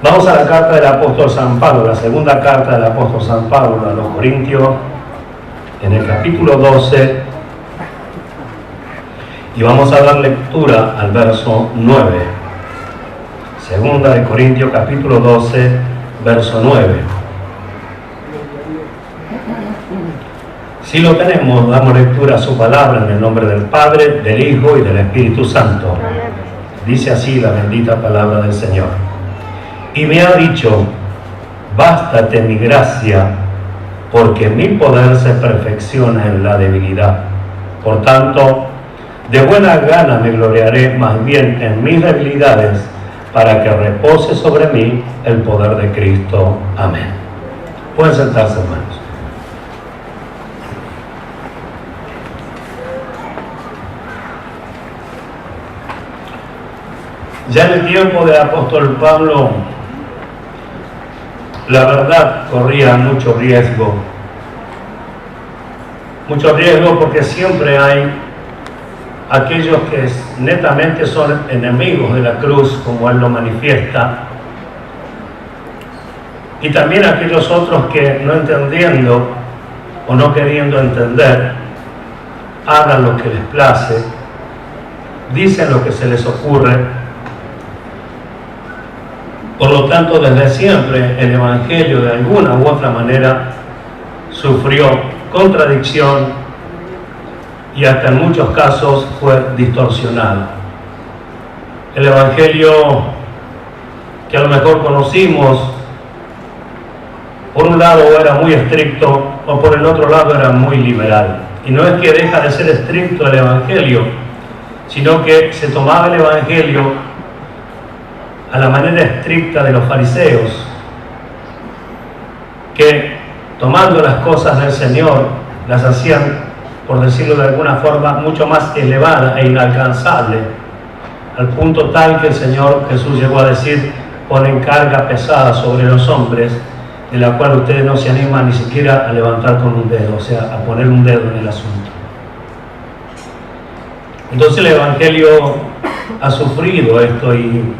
Vamos a la carta del apóstol San Pablo, la segunda carta del apóstol San Pablo a los Corintios, en el capítulo 12, y vamos a dar lectura al verso 9. Segunda de Corintios, capítulo 12, verso 9. Si lo tenemos, damos lectura a su palabra en el nombre del Padre, del Hijo y del Espíritu Santo. Dice así la bendita palabra del Señor. Y me ha dicho: bástate mi gracia, porque mi poder se perfecciona en la debilidad. Por tanto, de buena gana me gloriaré más bien en mis debilidades, para que repose sobre mí el poder de Cristo. Amén. Pueden sentarse, hermanos. Ya en el tiempo del apóstol Pablo, la verdad corría mucho riesgo porque siempre hay aquellos que netamente son enemigos de la cruz, como él lo manifiesta, y también aquellos otros que, no entendiendo o no queriendo entender, hablan lo que les place, dicen lo que se les ocurre. Por lo tanto, desde siempre el Evangelio de alguna u otra manera sufrió contradicción y hasta en muchos casos fue distorsionado. El Evangelio que a lo mejor conocimos, por un lado era muy estricto o por el otro lado era muy liberal. Y no es que deja de ser estricto el Evangelio, sino que se tomaba el Evangelio a la manera estricta de los fariseos, que tomando las cosas del Señor las hacían, por decirlo de alguna forma, mucho más elevada e inalcanzable, al punto tal que el Señor Jesús llegó a decir: ponen carga pesada sobre los hombres, de la cual ustedes no se animan ni siquiera a levantar con un dedo, o sea, a poner un dedo en el asunto. Entonces el Evangelio ha sufrido esto, y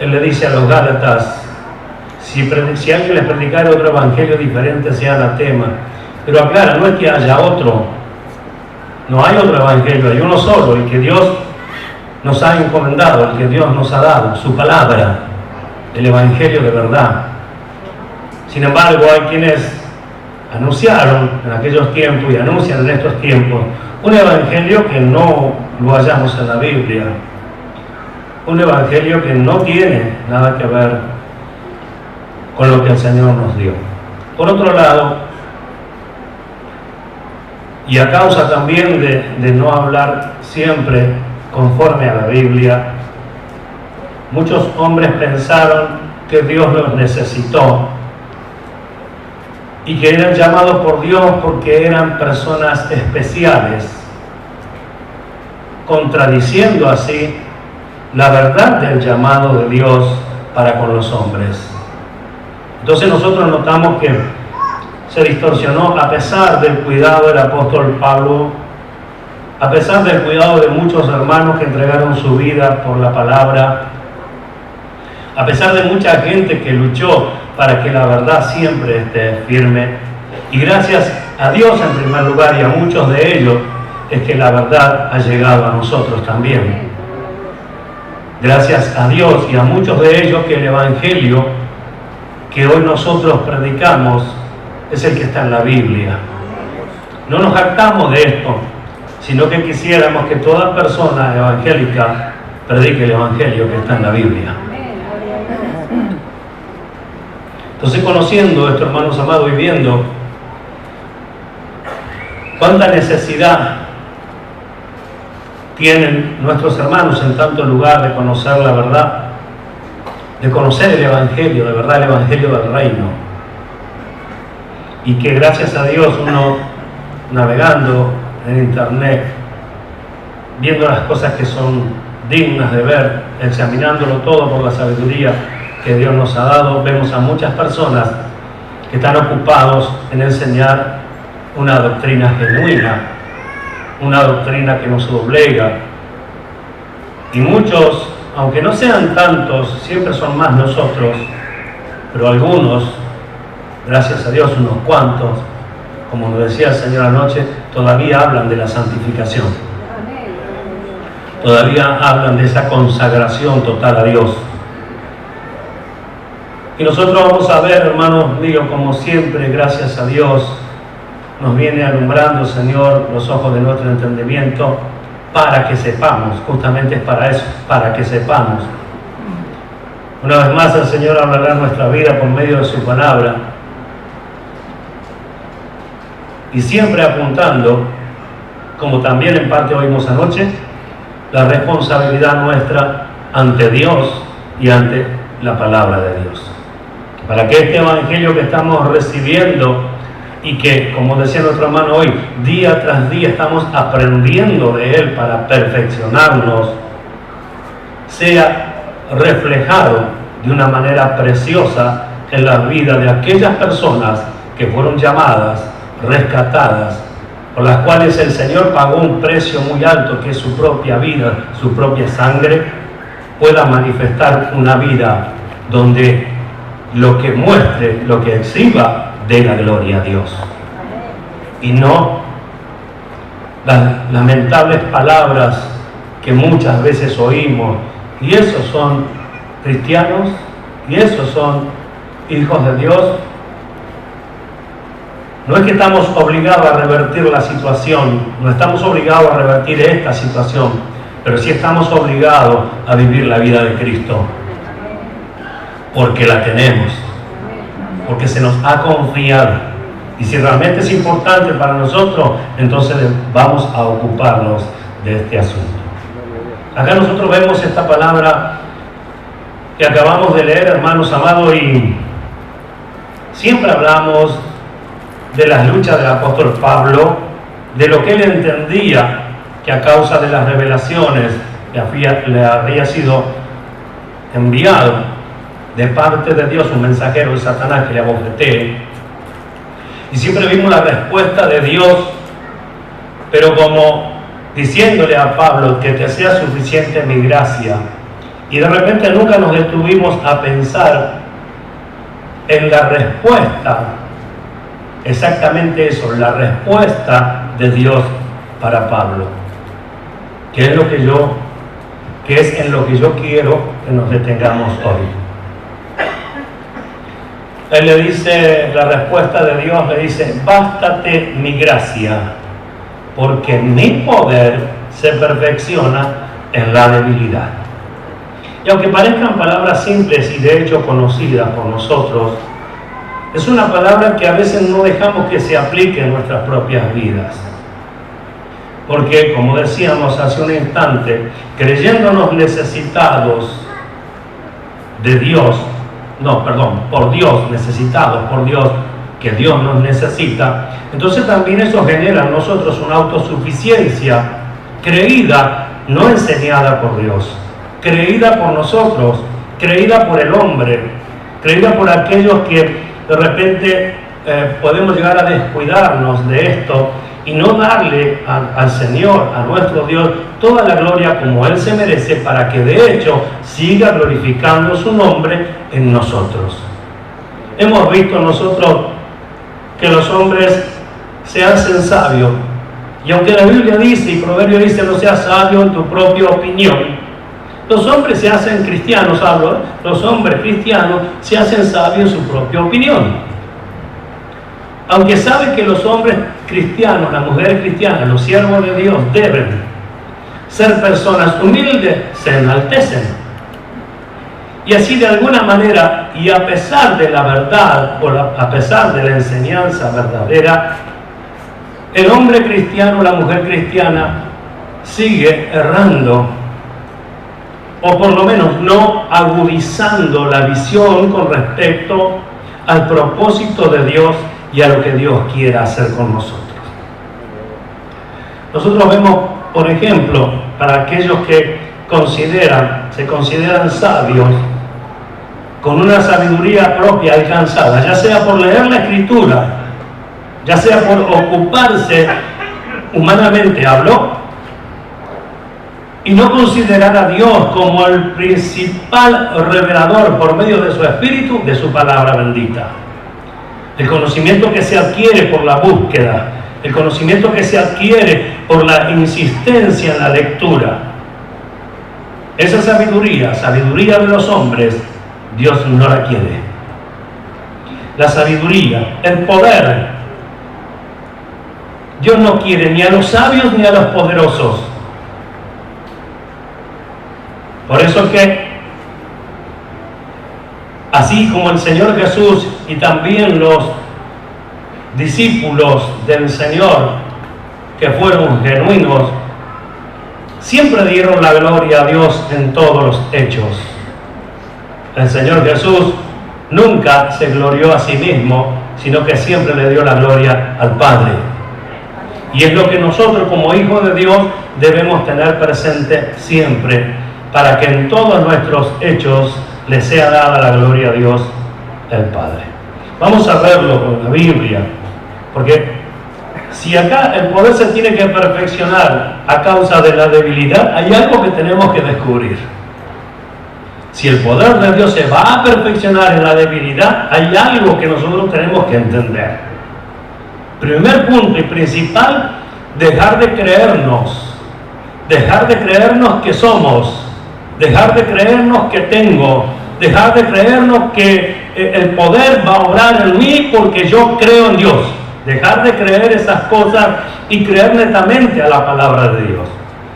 él le dice a los Gálatas: si alguien les predicara otro evangelio diferente, sea anatema. Pero aclara, no es que haya otro, no hay otro evangelio, hay uno solo, el que Dios nos ha encomendado, el que Dios nos ha dado, su palabra, el evangelio de verdad. Sin embargo, hay quienes anunciaron en aquellos tiempos y anuncian en estos tiempos un evangelio que no lo hallamos en la Biblia. Un evangelio que no tiene nada que ver con lo que el Señor nos dio. Por otro lado, y a causa también de no hablar siempre conforme a la Biblia, muchos hombres pensaron que Dios los necesitó y que eran llamados por Dios porque eran personas especiales, contradiciendo así la verdad del llamado de Dios para con los hombres. Entonces nosotros notamos que se distorsionó, a pesar del cuidado del apóstol Pablo, a pesar del cuidado de muchos hermanos que entregaron su vida por la palabra, a pesar de mucha gente que luchó para que la verdad siempre esté firme, y gracias a Dios en primer lugar y a muchos de ellos, es que la verdad ha llegado a nosotros también. Gracias a Dios y a muchos de ellos que el Evangelio que hoy nosotros predicamos es el que está en la Biblia. No nos jactamos de esto, sino que quisiéramos que toda persona evangélica predique el Evangelio que está en la Biblia. Entonces, conociendo esto, hermanos amados, y viendo cuánta necesidad tienen nuestros hermanos en tanto lugar de conocer la verdad, de conocer el Evangelio, de verdad el Evangelio del Reino, y que gracias a Dios uno, navegando en internet, viendo las cosas que son dignas de ver, examinándolo todo por la sabiduría que Dios nos ha dado, vemos a muchas personas que están ocupados en enseñar una doctrina genuina, una doctrina que nos doblega, y muchos aunque no sean tantos, siempre son más nosotros, pero algunos, gracias a Dios, unos cuantos, como nos decía el Señor anoche, todavía hablan de la santificación. Todavía hablan de esa consagración total a Dios. Y nosotros vamos a ver, hermanos míos, como siempre, gracias a Dios, nos viene alumbrando, Señor, los ojos de nuestro entendimiento, para que sepamos, justamente es para eso, para que sepamos. Una vez más el Señor hablará en nuestra vida por medio de su palabra, y siempre apuntando, como también en parte oímos anoche, la responsabilidad nuestra ante Dios y ante la palabra de Dios. Para que este evangelio que estamos recibiendo y que, como decía nuestro hermano hoy, día tras día estamos aprendiendo de él para perfeccionarnos, sea reflejado de una manera preciosa en la vida de aquellas personas que fueron llamadas, rescatadas, por las cuales el Señor pagó un precio muy alto, que es su propia vida, su propia sangre, pueda manifestar una vida donde lo que muestre, lo que exhiba, dé la gloria a Dios. Y no las lamentables palabras que muchas veces oímos, y esos son cristianos, y esos son hijos de Dios. No es que estamos obligados a revertir la situación, no estamos obligados a revertir esta situación, pero sí estamos obligados a vivir la vida de Cristo, porque la tenemos, porque se nos ha confiado. Y si realmente es importante para nosotros, entonces vamos a ocuparnos de este asunto. Acá nosotros vemos esta palabra que acabamos de leer, hermanos amados, y siempre hablamos de las luchas del apóstol Pablo, de lo que él entendía que a causa de las revelaciones le había sido enviado de parte de Dios, un mensajero de Satanás que le abofetee. Y siempre vimos la respuesta de Dios, pero como diciéndole a Pablo que te sea suficiente mi gracia. Y de repente nunca nos detuvimos a pensar en la respuesta, exactamente eso, la respuesta de Dios para Pablo, que es en lo que yo quiero que nos detengamos hoy. Él le dice, la respuesta de Dios le dice: bástate mi gracia, porque mi poder se perfecciona en la debilidad. Y aunque parezcan palabras simples y de hecho conocidas por nosotros, es una palabra que a veces no dejamos que se aplique en nuestras propias vidas. Porque, como decíamos hace un instante, creyéndonos necesitados de Dios, por Dios, necesitados por Dios, que Dios nos necesita, entonces también eso genera en nosotros una autosuficiencia creída, no enseñada por Dios, creída por nosotros, creída por el hombre, creída por aquellos que de repente podemos llegar a descuidarnos de esto y no darle al Señor, a nuestro Dios, toda la gloria como Él se merece, para que de hecho siga glorificando su nombre en nosotros. Hemos visto nosotros que los hombres se hacen sabios, y aunque la Biblia dice, y Proverbio dice, no seas sabio en tu propia opinión, los hombres se hacen cristianos, los hombres cristianos se hacen sabios en su propia opinión. Aunque saben que los hombres cristianos, las mujeres cristianas, los siervos de Dios deben ser personas humildes, se enaltecen. Y así de alguna manera, y a pesar de la verdad, a pesar de la enseñanza verdadera, el hombre cristiano, la mujer cristiana sigue errando, o por lo menos no agudizando la visión con respecto al propósito de Dios y a lo que Dios quiera hacer con nosotros. Nosotros vemos, por ejemplo, para aquellos que se consideran sabios, con una sabiduría propia alcanzada, ya sea por leer la Escritura, ya sea por ocuparse, humanamente hablo, y no considerar a Dios como el principal revelador por medio de su Espíritu, de su palabra bendita. El conocimiento que se adquiere por la búsqueda, el conocimiento que se adquiere por la insistencia en la lectura. Esa sabiduría de los hombres, Dios no la quiere. La sabiduría, el poder, Dios no quiere ni a los sabios ni a los poderosos. Por eso que, así como el Señor Jesús y también los discípulos del Señor, que fueron genuinos, siempre dieron la gloria a Dios en todos los hechos. El Señor Jesús nunca se glorió a sí mismo, sino que siempre le dio la gloria al Padre. Y es lo que nosotros como hijos de Dios debemos tener presente siempre, para que en todos nuestros hechos le sea dada la gloria a Dios el Padre. Vamos a verlo con la Biblia, porque si acá el poder se tiene que perfeccionar a causa de la debilidad, hay algo que tenemos que descubrir. Si el poder de Dios se va a perfeccionar en la debilidad, hay algo que nosotros tenemos que entender. Primer punto y principal, dejar de creernos que somos, dejar de creernos que tengo, dejar de creernos que el poder va a obrar en mí porque yo creo en Dios. Dejar de creer esas cosas y creer netamente a la palabra de Dios.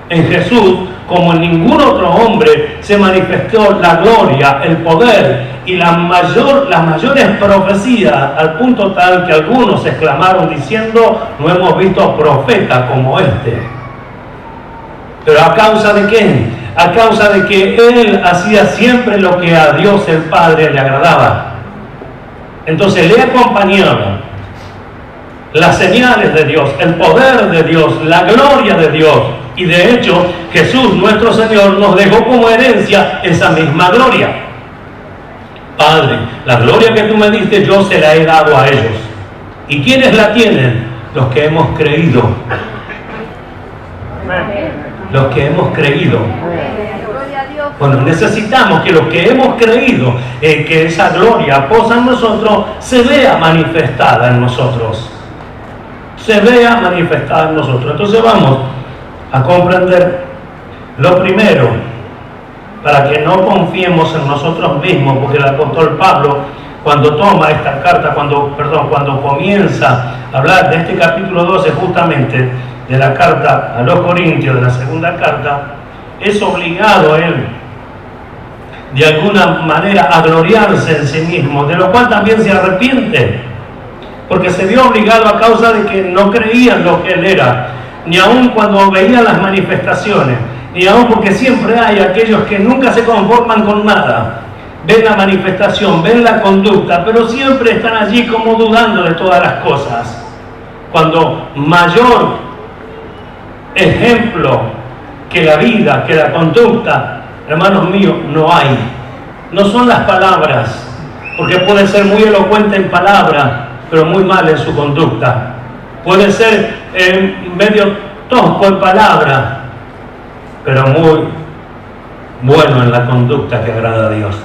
En Jesús, como en ningún otro hombre, se manifestó la gloria, el poder y las mayores profecías, al punto tal que algunos exclamaron diciendo: no hemos visto profeta como este. ¿Pero a causa de qué? A causa de que Él hacía siempre lo que a Dios el Padre le agradaba. Entonces le acompañaban las señales de Dios, el poder de Dios, la gloria de Dios. Y de hecho, Jesús, nuestro Señor, nos dejó como herencia esa misma gloria. Padre, la gloria que tú me diste, yo se la he dado a ellos. ¿Y quiénes la tienen? Los que hemos creído. Los que hemos creído. Bueno, necesitamos que los que hemos creído que esa gloria posa en nosotros, se vea manifestada en nosotros. Se vea manifestada en nosotros. Entonces vamos a comprender lo primero, para que no confiemos en nosotros mismos, porque el apóstol Pablo, cuando toma esta carta, cuando comienza a hablar de este capítulo 12, justamente de la carta a los Corintios, de la segunda carta, es obligado él de alguna manera a gloriarse en sí mismo, de lo cual también se arrepiente, porque se vio obligado a causa de que no creían lo que él era, ni aun cuando veían las manifestaciones, ni aun porque siempre hay aquellos que nunca se conforman con nada. Ven la manifestación, ven la conducta, pero siempre están allí como dudando de todas las cosas. Cuando mayor ejemplo que la vida, que la conducta, hermanos míos, no hay. No son las palabras, porque puede ser muy elocuente en palabras, pero muy mal en su conducta. Puede ser medio tosco en palabras, pero muy bueno en la conducta que agrada a Dios.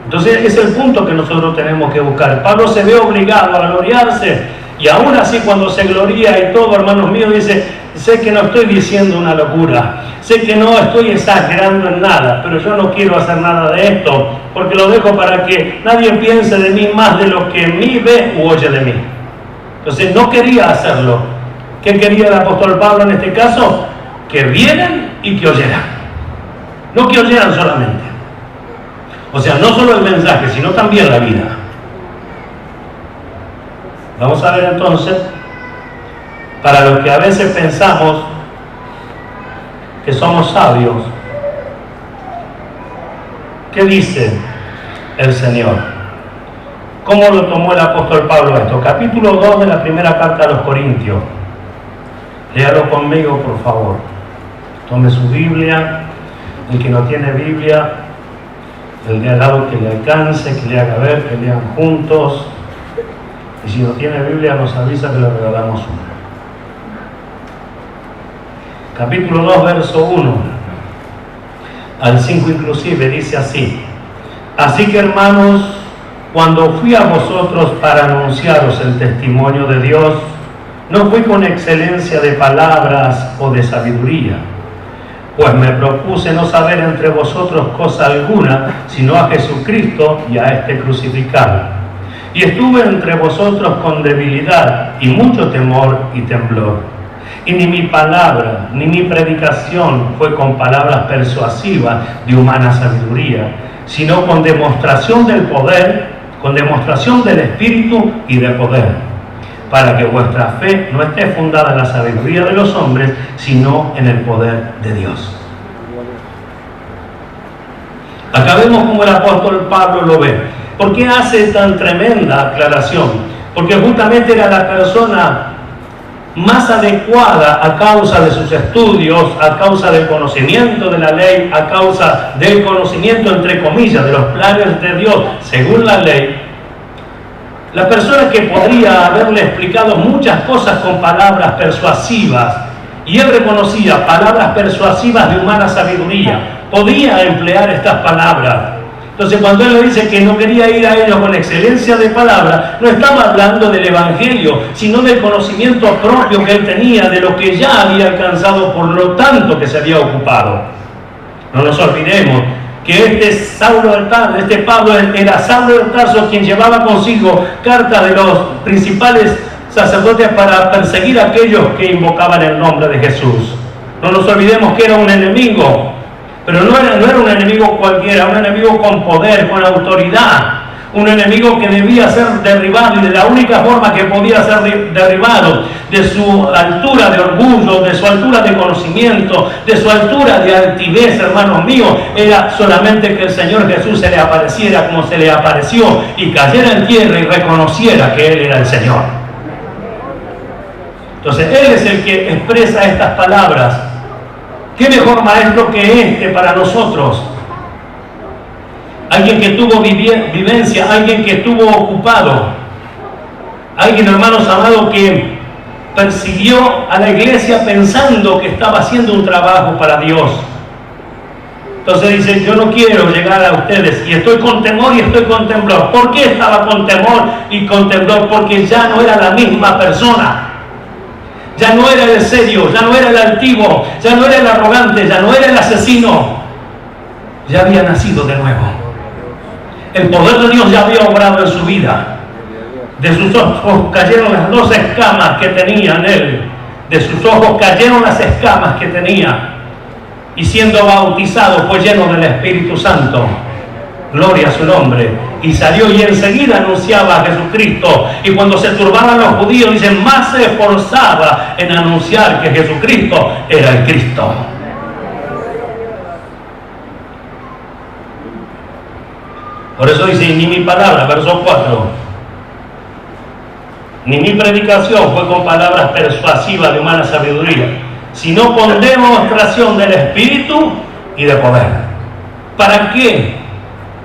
Entonces es el punto que nosotros tenemos que buscar. Pablo se ve obligado a gloriarse, y aún así cuando se gloria y todo, hermanos míos, dice: sé que no estoy diciendo una locura, sé que no estoy exagerando en nada, pero yo no quiero hacer nada de esto, porque lo dejo para que nadie piense de mí más de lo que en mí ve u oye de mí. Entonces no quería hacerlo. ¿Qué quería el apóstol Pablo en este caso? Que vieran y que oyeran. No que oyeran solamente. O sea, no solo el mensaje, sino también la vida. Vamos a ver entonces, para los que a veces pensamos que somos sabios, ¿qué dice el Señor? ¿Cómo lo tomó el apóstol Pablo esto? Capítulo 2 de la primera carta a los Corintios. Léalo conmigo, por favor. Tome su Biblia. El que no tiene Biblia, el de al lado que le alcance, que le haga ver, que lean juntos. Y si no tiene Biblia, nos avisa que le regalamos una. Capítulo 2, verso 1. al 5 inclusive, dice así: así que hermanos, cuando fui a vosotros para anunciaros el testimonio de Dios, no fui con excelencia de palabras o de sabiduría, pues me propuse no saber entre vosotros cosa alguna, sino a Jesucristo y a este crucificado. Y estuve entre vosotros con debilidad y mucho temor y temblor. Y ni mi palabra, ni mi predicación fue con palabras persuasivas de humana sabiduría, sino con demostración del poder, con demostración del Espíritu y de poder, para que vuestra fe no esté fundada en la sabiduría de los hombres, sino en el poder de Dios. Acá vemos cómo el apóstol Pablo lo ve. ¿Por qué hace tan tremenda aclaración? Porque justamente era la persona más adecuada a causa de sus estudios, a causa del conocimiento de la ley, a causa del conocimiento, entre comillas, de los planes de Dios según la ley. La persona que podría haberle explicado muchas cosas con palabras persuasivas, y él reconocía palabras persuasivas de humana sabiduría, podía emplear estas palabras. Entonces, cuando él le dice que no quería ir a ellos con excelencia de palabra, no estaba hablando del Evangelio, sino del conocimiento propio que él tenía, de lo que ya había alcanzado por lo tanto que se había ocupado. No nos olvidemos que este Pablo era Saulo de Tarso, quien llevaba consigo cartas de los principales sacerdotes para perseguir a aquellos que invocaban el nombre de Jesús. No nos olvidemos que era un enemigo, pero no era un enemigo cualquiera, un enemigo con poder, con autoridad, un enemigo que debía ser derribado, y de la única forma que podía ser derribado, de su altura de orgullo, de su altura de conocimiento, de su altura de altivez, hermanos míos, era solamente que el Señor Jesús se le apareciera como se le apareció y cayera en tierra y reconociera que Él era el Señor. Entonces Él es el que expresa estas palabras. ¿Qué mejor maestro que este para nosotros? Alguien que tuvo vivencia, alguien que estuvo ocupado, alguien, hermanos amados, que persiguió a la iglesia pensando que estaba haciendo un trabajo para Dios. Entonces dice: yo no quiero llegar a ustedes y estoy con temor y estoy con temblor. ¿Por qué estaba con temor y con temblor? Porque ya no era la misma persona. Ya no era el serio, ya no era el altivo, ya no era el arrogante, ya no era el asesino. Ya había nacido de nuevo. El poder de Dios ya había obrado en su vida. De sus ojos cayeron las 2 escamas que tenía en él. De sus ojos cayeron las escamas que tenía. Y siendo bautizado fue lleno del Espíritu Santo. Gloria a su nombre. Y salió y enseguida anunciaba a Jesucristo. Y cuando se turbaban los judíos, dicen, más se esforzaba en anunciar que Jesucristo era el Cristo. Por eso dice: ni mi palabra, verso 4, ni mi predicación fue con palabras persuasivas de humana sabiduría, sino con demostración del Espíritu y de poder. ¿Para qué?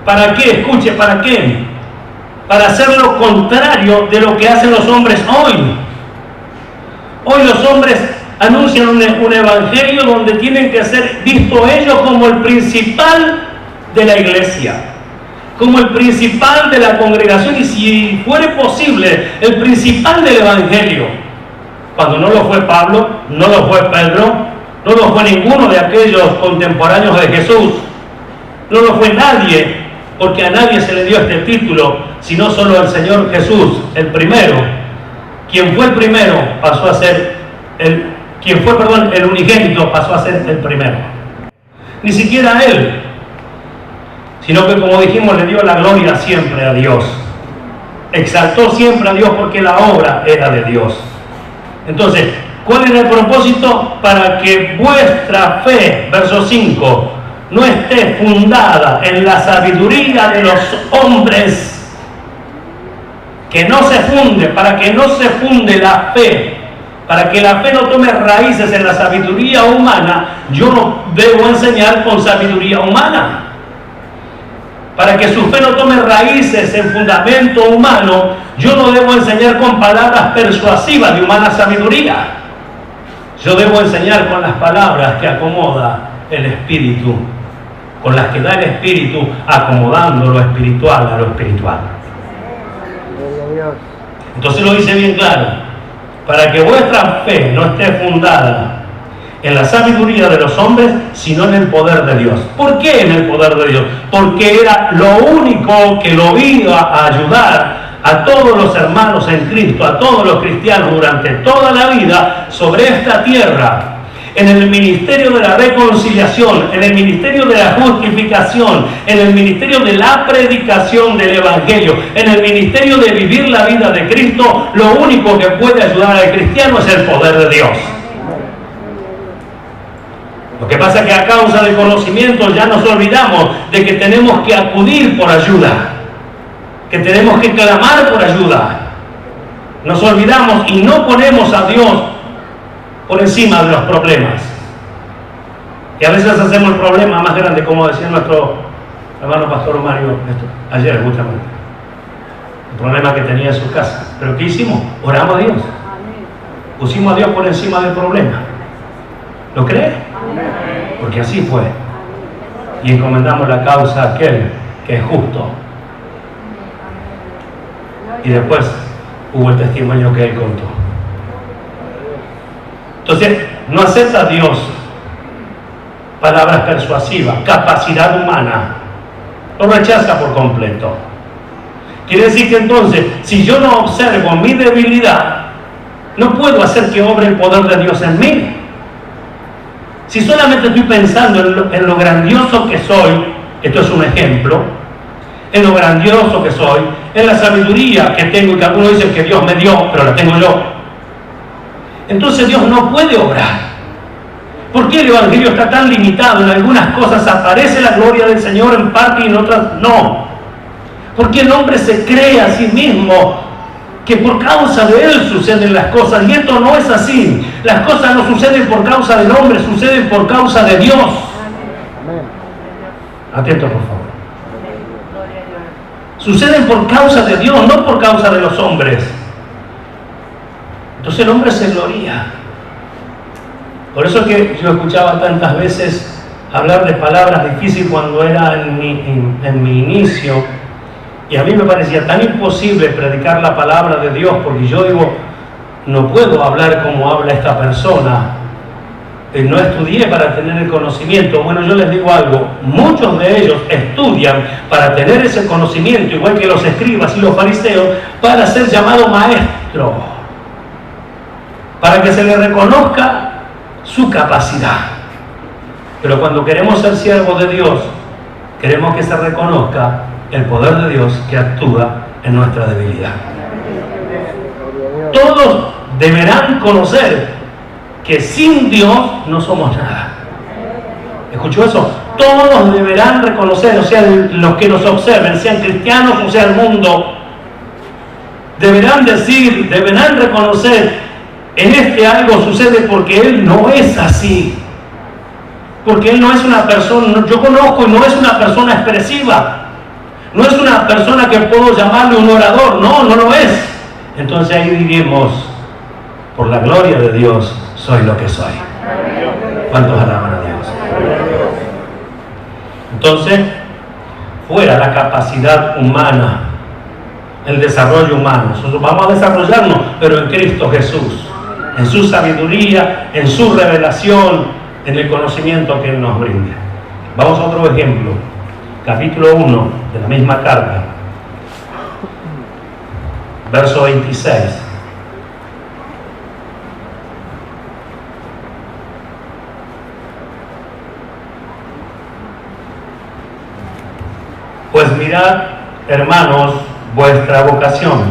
¿Para qué? Escuche, ¿para qué? Para hacer lo contrario de lo que hacen los hombres hoy. Hoy los hombres anuncian un evangelio donde tienen que ser vistos ellos como el principal de la iglesia, como el principal de la congregación, y si fuere posible, el principal del evangelio. Cuando no lo fue Pablo, no lo fue Pedro, no lo fue ninguno de aquellos contemporáneos de Jesús, no lo fue nadie, porque a nadie se le dio este título, sino solo al Señor Jesús, el primero. Quien fue el primero pasó a ser el unigénito pasó a ser el primero. Ni siquiera él, sino que, como dijimos, le dio la gloria siempre a Dios. Exaltó siempre a Dios porque la obra era de Dios. Entonces, ¿cuál era el propósito? Para que vuestra fe, verso 5, no esté fundada en la sabiduría de los hombres, que no se funde, para que no se funde la fe, para que la fe no tome raíces en la sabiduría humana. Yo no debo enseñar con sabiduría humana. Para que su fe no tome raíces en fundamento humano, yo no debo enseñar con palabras persuasivas de humana sabiduría. Yo debo enseñar con las palabras que acomoda el Espíritu. con las que da el Espíritu, acomodando lo espiritual a lo espiritual. Entonces lo dice bien claro, para que vuestra fe no esté fundada en la sabiduría de los hombres, sino en el poder de Dios. ¿Por qué en el poder de Dios? Porque era lo único que lo iba a ayudar a todos los hermanos en Cristo, a todos los cristianos durante toda la vida sobre esta tierra, en el ministerio de la reconciliación, en el ministerio de la justificación, en el ministerio de la predicación del Evangelio, en el ministerio de vivir la vida de Cristo. Lo único que puede ayudar al cristiano es el poder de Dios. Lo que pasa es que a causa del conocimiento ya nos olvidamos de que tenemos que acudir por ayuda, que tenemos que clamar por ayuda. Nos olvidamos y no ponemos a Dios por encima de los problemas. Y a veces hacemos el problema más grande, como decía nuestro hermano pastor Mario ayer justamente. El problema que tenía en su casa. ¿Pero qué hicimos? Oramos a Dios. Pusimos a Dios por encima del problema. ¿Lo cree? Porque así fue. Y encomendamos la causa a aquel que es justo. Y después hubo el testimonio que él contó. Entonces, no acepta Dios palabras persuasivas, capacidad humana. Lo rechaza por completo. Quiere decir que entonces, si yo no observo mi debilidad, no puedo hacer que obre el poder de Dios en mí. Si solamente estoy pensando en lo grandioso que soy, esto es un ejemplo, en lo grandioso que soy, en la sabiduría que tengo y que algunos dicen que Dios me dio, pero la tengo yo. Entonces Dios no puede obrar. ¿Por qué el Evangelio está tan limitado? En algunas cosas aparece la gloria del Señor en parte y en otras no. ¿Por qué el hombre se cree a sí mismo que por causa de él suceden las cosas? Y esto no es así. Las cosas no suceden por causa del hombre, suceden por causa de Dios. Atento, por favor. Suceden por causa de Dios, no por causa de los hombres. Entonces el hombre se gloría. Por eso es que yo escuchaba tantas veces hablar de palabras difíciles cuando era en mi inicio, y a mí me parecía tan imposible predicar la palabra de Dios, porque yo digo, no puedo hablar como habla esta persona, no estudié para tener el conocimiento. Bueno, yo les digo algo, muchos de ellos estudian para tener ese conocimiento, igual que los escribas y los fariseos, para ser llamado maestro, para que se le reconozca su capacidad. Pero cuando queremos ser siervos de Dios, queremos que se reconozca el poder de Dios que actúa en nuestra debilidad. Todos deberán conocer que sin Dios no somos nada. ¿Escuchó eso? Todos deberán reconocer, o sea, los que nos observen, sean cristianos o sea el mundo, deberán decir, deberán reconocer, en este algo sucede porque Él no es así. Porque Él no es una persona, yo conozco y no es una persona expresiva. No es una persona que puedo llamarle un orador, no lo es. Entonces ahí diríamos, por la gloria de Dios, soy lo que soy. ¿Cuántos alaban a Dios? Entonces, fuera la capacidad humana, el desarrollo humano. Nosotros vamos a desarrollarnos, pero en Cristo Jesús, en su sabiduría, en su revelación, en el conocimiento que Él nos brinda. Vamos a otro ejemplo. Capítulo 1 de la misma carta, verso 26. Pues mirad, hermanos, vuestra vocación,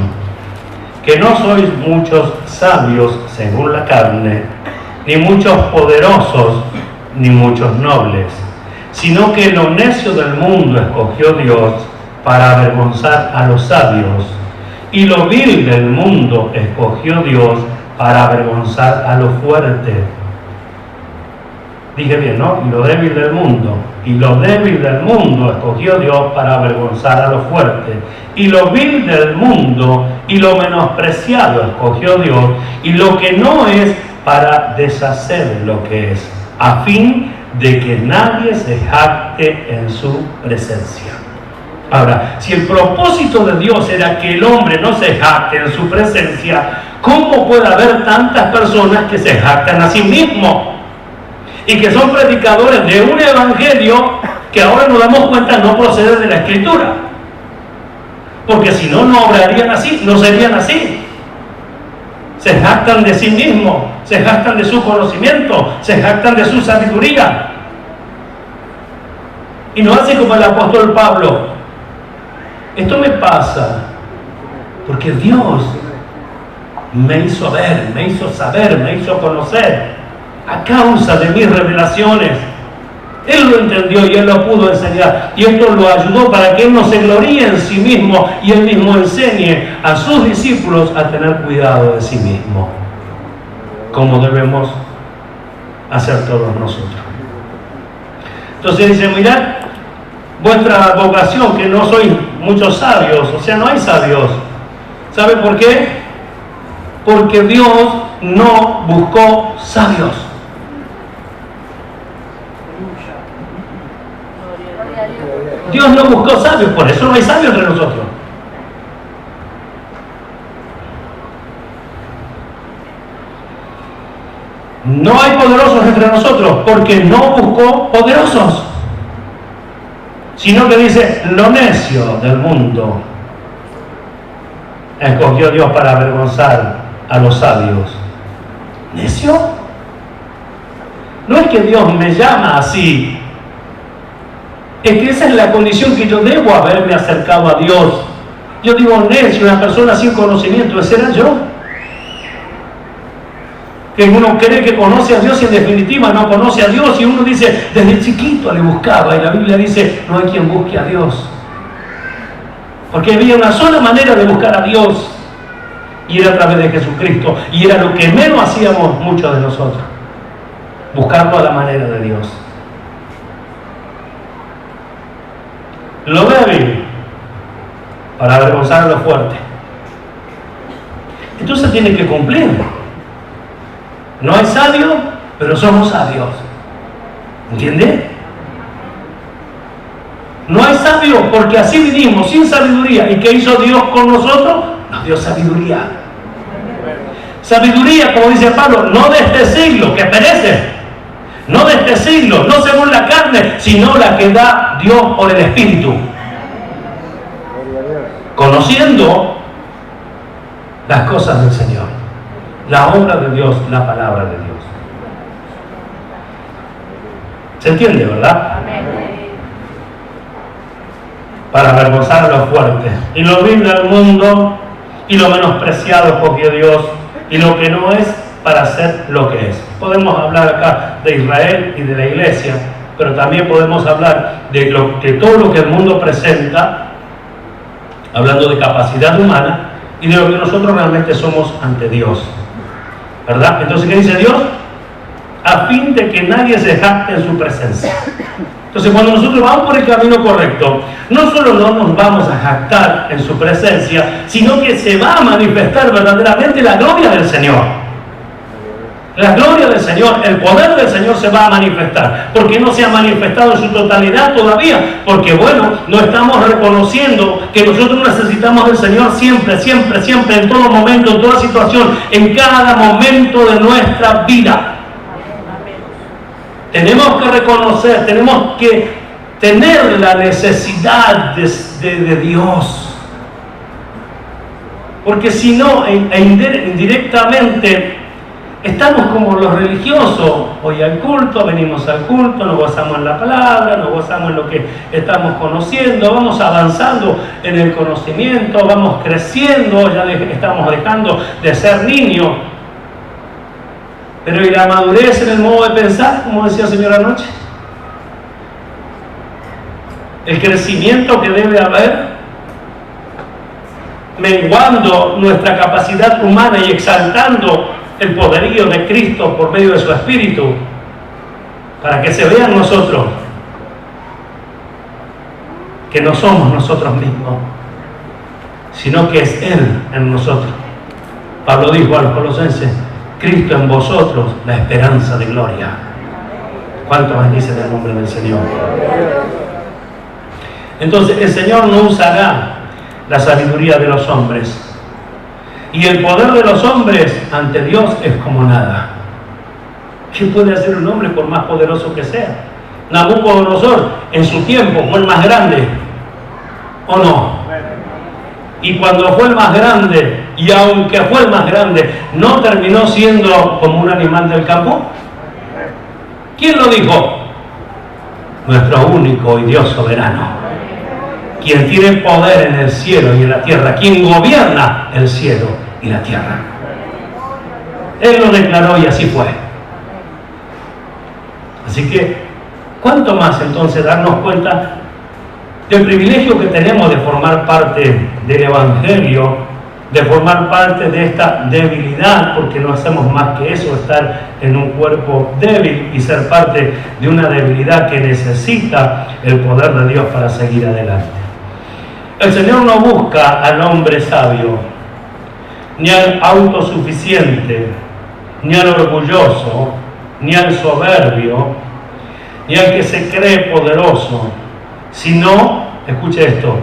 que no sois muchos sabios según la carne, ni muchos poderosos, ni muchos nobles, sino que lo necio del mundo escogió Dios para avergonzar a los sabios, y lo vil del mundo escogió Dios para avergonzar a lo fuerte. Dije bien, ¿no? Y lo débil del mundo. Y lo débil del mundo escogió Dios para avergonzar a lo fuerte. Y lo vil del mundo y lo menospreciado escogió Dios. Y lo que no es para deshacer lo que es, a fin de que nadie se jacte en su presencia. Ahora, si el propósito de Dios era que el hombre no se jacte en su presencia, ¿cómo puede haber tantas personas que se jactan a sí mismos? Y que son predicadores de un evangelio que ahora nos damos cuenta no procede de la Escritura. Porque si no, no obrarían así, no serían así. Se jactan de sí mismos, se jactan de su conocimiento, se jactan de su sabiduría. Y no hace como el apóstol Pablo. Esto me pasa porque Dios me hizo ver, me hizo saber, me hizo conocer a causa de mis revelaciones. Él lo entendió y Él lo pudo enseñar. Y esto lo ayudó para que Él no se gloríe en sí mismo y Él mismo enseñe a sus discípulos a tener cuidado de sí mismo, como debemos hacer todos nosotros. Entonces dice, mirad vuestra vocación, que no sois muchos sabios, o sea, no hay sabios. ¿Sabe por qué? Porque Dios no buscó sabios. Dios no buscó sabios, por eso no hay sabios entre nosotros. No hay poderosos entre nosotros, porque no buscó poderosos, sino que dice, lo necio del mundo escogió Dios para avergonzar a los sabios. ¿Necio? No es que Dios me llama así, es que esa es la condición que yo debo haberme acercado a Dios. Yo digo necio, una persona sin conocimiento, ese era yo. Que uno cree que conoce a Dios y en definitiva no conoce a Dios, y uno dice, desde chiquito le buscaba, y la Biblia dice, no hay quien busque a Dios. Porque había una sola manera de buscar a Dios, y era a través de Jesucristo, y era lo que menos hacíamos muchos de nosotros, buscarlo a la manera de Dios. Lo débil para avergonzar a lo fuerte. Entonces tiene que cumplir. No hay sabio, pero somos sabios. ¿Entiende? No hay sabio porque así vinimos, sin sabiduría. ¿Y qué hizo Dios con nosotros? Nos dio sabiduría. Sabiduría, como dice Pablo, no de este siglo, que perece. No de este siglo, no según la carne, sino la que da Dios por el Espíritu. Conociendo las cosas del Señor, la obra de Dios, la palabra de Dios. ¿Se entiende, verdad? Para avergonzar a los fuertes. Y lo vil del mundo, y lo menospreciado escogió Dios, y lo que no es, para ser lo que es. Podemos hablar acá de Israel y de la iglesia, pero también podemos hablar de todo lo que el mundo presenta, hablando de capacidad humana, y de lo que nosotros realmente somos ante Dios. ¿Verdad? Entonces, ¿qué dice Dios? A fin de que nadie se jacte en su presencia. Entonces, cuando nosotros vamos por el camino correcto, no solo no nos vamos a jactar en su presencia, sino que se va a manifestar verdaderamente la gloria del Señor. La gloria del Señor, el poder del Señor se va a manifestar, porque no se ha manifestado en su totalidad todavía, porque bueno, no estamos reconociendo que nosotros necesitamos del Señor siempre, siempre, siempre, en todo momento, en toda situación, en cada momento de nuestra vida. Tenemos que reconocer, tenemos que tener la necesidad de Dios, porque si no, indirectamente, estamos como los religiosos, hoy al culto, venimos al culto, nos gozamos en la palabra, nos gozamos en lo que estamos conociendo, vamos avanzando en el conocimiento, vamos creciendo, ya estamos dejando de ser niños. Pero ¿y la madurez en el modo de pensar, como decía el Señor anoche? El crecimiento que debe haber, menguando nuestra capacidad humana y exaltando el poderío de Cristo por medio de su Espíritu, para que se vea en nosotros que no somos nosotros mismos, sino que es Él en nosotros. Pablo dijo a los colosenses, Cristo en vosotros, la esperanza de gloria. ¿Cuánto bendicen el nombre del Señor? Entonces el Señor no usará la sabiduría de los hombres. Y el poder de los hombres ante Dios es como nada. ¿Qué puede hacer un hombre por más poderoso que sea? Nabucodonosor en su tiempo fue el más grande, ¿o no? Y cuando fue el más grande, y aunque fue el más grande, ¿no terminó siendo como un animal del campo? ¿Quién lo dijo? Nuestro único y Dios soberano, quien tiene poder en el cielo y en la tierra, quien gobierna el cielo y la tierra. Él lo declaró y así fue. Así que, ¿cuánto más entonces darnos cuenta del privilegio que tenemos de formar parte del Evangelio, de formar parte de esta debilidad, porque no hacemos más que eso, estar en un cuerpo débil y ser parte de una debilidad que necesita el poder de Dios para seguir adelante? El Señor no busca al hombre sabio, ni al autosuficiente, ni al orgulloso, ni al soberbio, ni al que se cree poderoso, sino, escuche esto,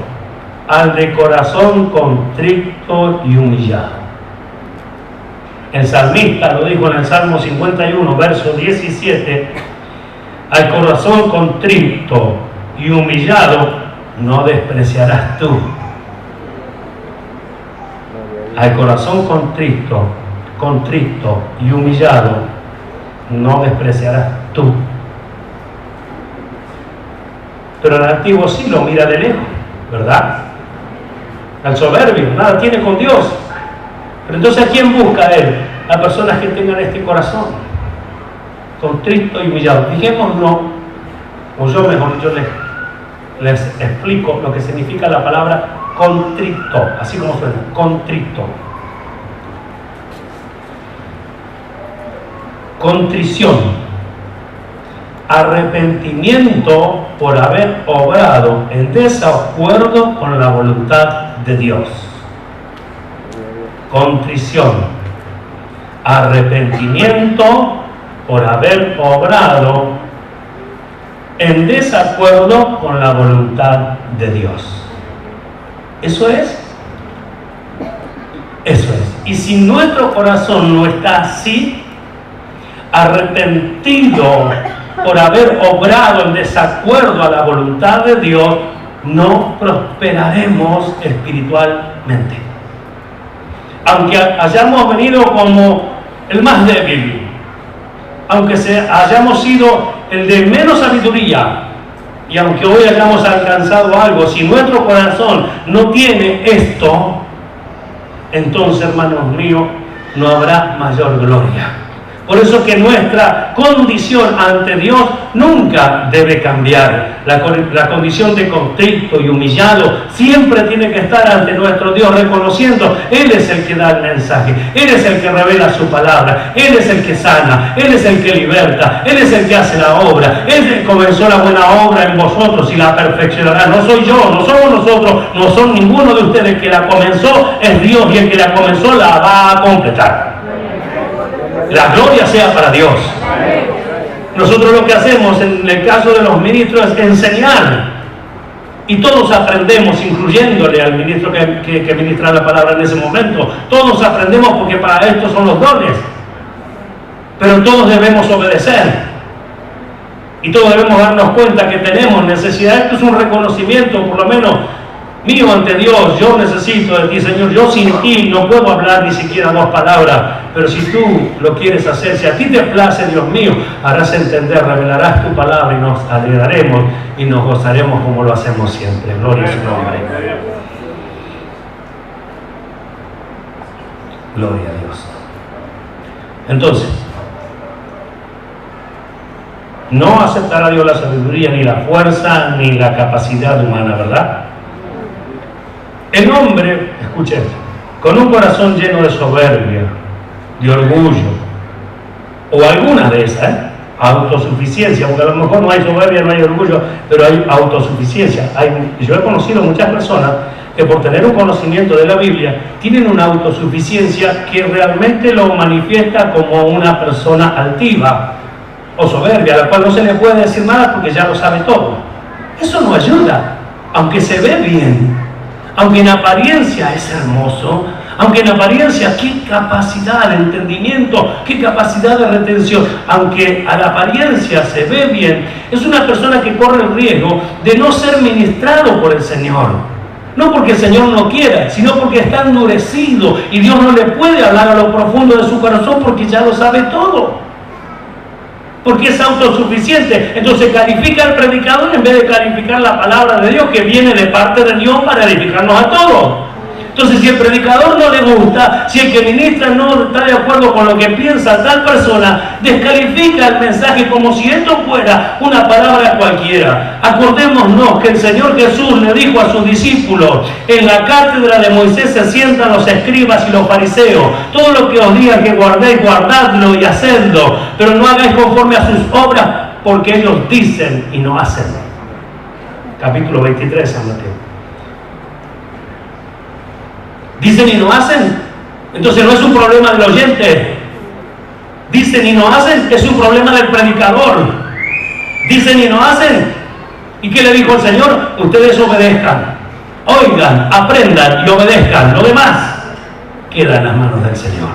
al de corazón contrito y humillado. El salmista lo dijo en el Salmo 51, verso 17, al corazón contrito y humillado no despreciarás tú. Al corazón contrito y humillado no despreciarás tú. Pero el antiguo sí lo mira de lejos, ¿verdad? Al soberbio, nada tiene con Dios. Pero entonces, ¿a quién busca él? A personas que tengan este corazón contrito y humillado. Fijémonos, o yo mejor, yo les explico lo que significa la palabra contrito, así como suena, contrito. Contrición, arrepentimiento por haber obrado en desacuerdo con la voluntad de Dios. Contrición, arrepentimiento por haber obrado en desacuerdo con la voluntad de Dios. Eso es. Y si nuestro corazón no está así, arrepentido por haber obrado en desacuerdo a la voluntad de Dios, no prosperaremos espiritualmente. Aunque hayamos venido como el más débil, aunque hayamos sido el de menos sabiduría, y aunque hoy hayamos alcanzado algo, si nuestro corazón no tiene esto, entonces, hermanos míos, no habrá mayor gloria. Por eso que nuestra condición ante Dios nunca debe cambiar. La condición de contrito y humillado siempre tiene que estar ante nuestro Dios, reconociendo, Él es el que da el mensaje, Él es el que revela su palabra, Él es el que sana, Él es el que liberta, Él es el que hace la obra, Él es el que comenzó la buena obra en vosotros y la perfeccionará. No soy yo, no somos nosotros, no son ninguno de ustedes. Que la comenzó es Dios, y el que la comenzó la va a completar. La gloria sea para Dios. Nosotros lo que hacemos en el caso de los ministros es enseñar. Y todos aprendemos, incluyéndole al ministro que ministra la palabra en ese momento. Todos aprendemos porque para esto son los dones. Pero todos debemos obedecer. Y todos debemos darnos cuenta que tenemos necesidad. Esto es un reconocimiento, por lo menos mío ante Dios. Yo necesito de ti, Señor. Yo sin ti no puedo hablar ni siquiera 2 palabras. Pero si tú lo quieres hacer, si a ti te place, Dios mío, harás entender, revelarás tu palabra y nos alegraremos y nos gozaremos como lo hacemos siempre. Gloria a su nombre. Gloria a Dios. Entonces, no aceptará Dios la sabiduría, ni la fuerza, ni la capacidad humana, ¿verdad? El hombre, escuchen, con un corazón lleno de soberbia, de orgullo, o alguna de esas, autosuficiencia, porque a lo mejor no hay soberbia, no hay orgullo, pero hay autosuficiencia. Yo he conocido muchas personas que por tener un conocimiento de la Biblia tienen una autosuficiencia que realmente lo manifiesta como una persona altiva o soberbia, a la cual no se le puede decir nada porque ya lo sabe todo. Eso no ayuda, aunque se ve bien, aunque en apariencia es hermoso, aunque en apariencia qué capacidad de entendimiento, qué capacidad de retención, aunque a la apariencia se ve bien, es una persona que corre el riesgo de no ser ministrado por el Señor. No porque el Señor no quiera, sino porque está endurecido y Dios no le puede hablar a lo profundo de su corazón porque ya lo sabe todo. Porque es autosuficiente. Entonces califica al predicador en vez de calificar la palabra de Dios que viene de parte de Dios para edificarnos a todos. Entonces, si el predicador no le gusta, si el que ministra no está de acuerdo con lo que piensa tal persona, descalifica el mensaje como si esto fuera una palabra cualquiera. Acordémonos que el Señor Jesús le dijo a sus discípulos: en la cátedra de Moisés se sientan los escribas y los fariseos. Todo lo que os diga que guardéis, guardadlo y hacedlo, pero no hagáis conforme a sus obras, porque ellos dicen y no hacen. Capítulo 23, San Mateo. Dicen y no hacen. Entonces no es un problema del oyente. Dicen y no hacen, es un problema del predicador. Dicen y no hacen. ¿Y qué le dijo el Señor? Ustedes obedezcan, oigan, aprendan y obedezcan. Lo demás queda en las manos del Señor.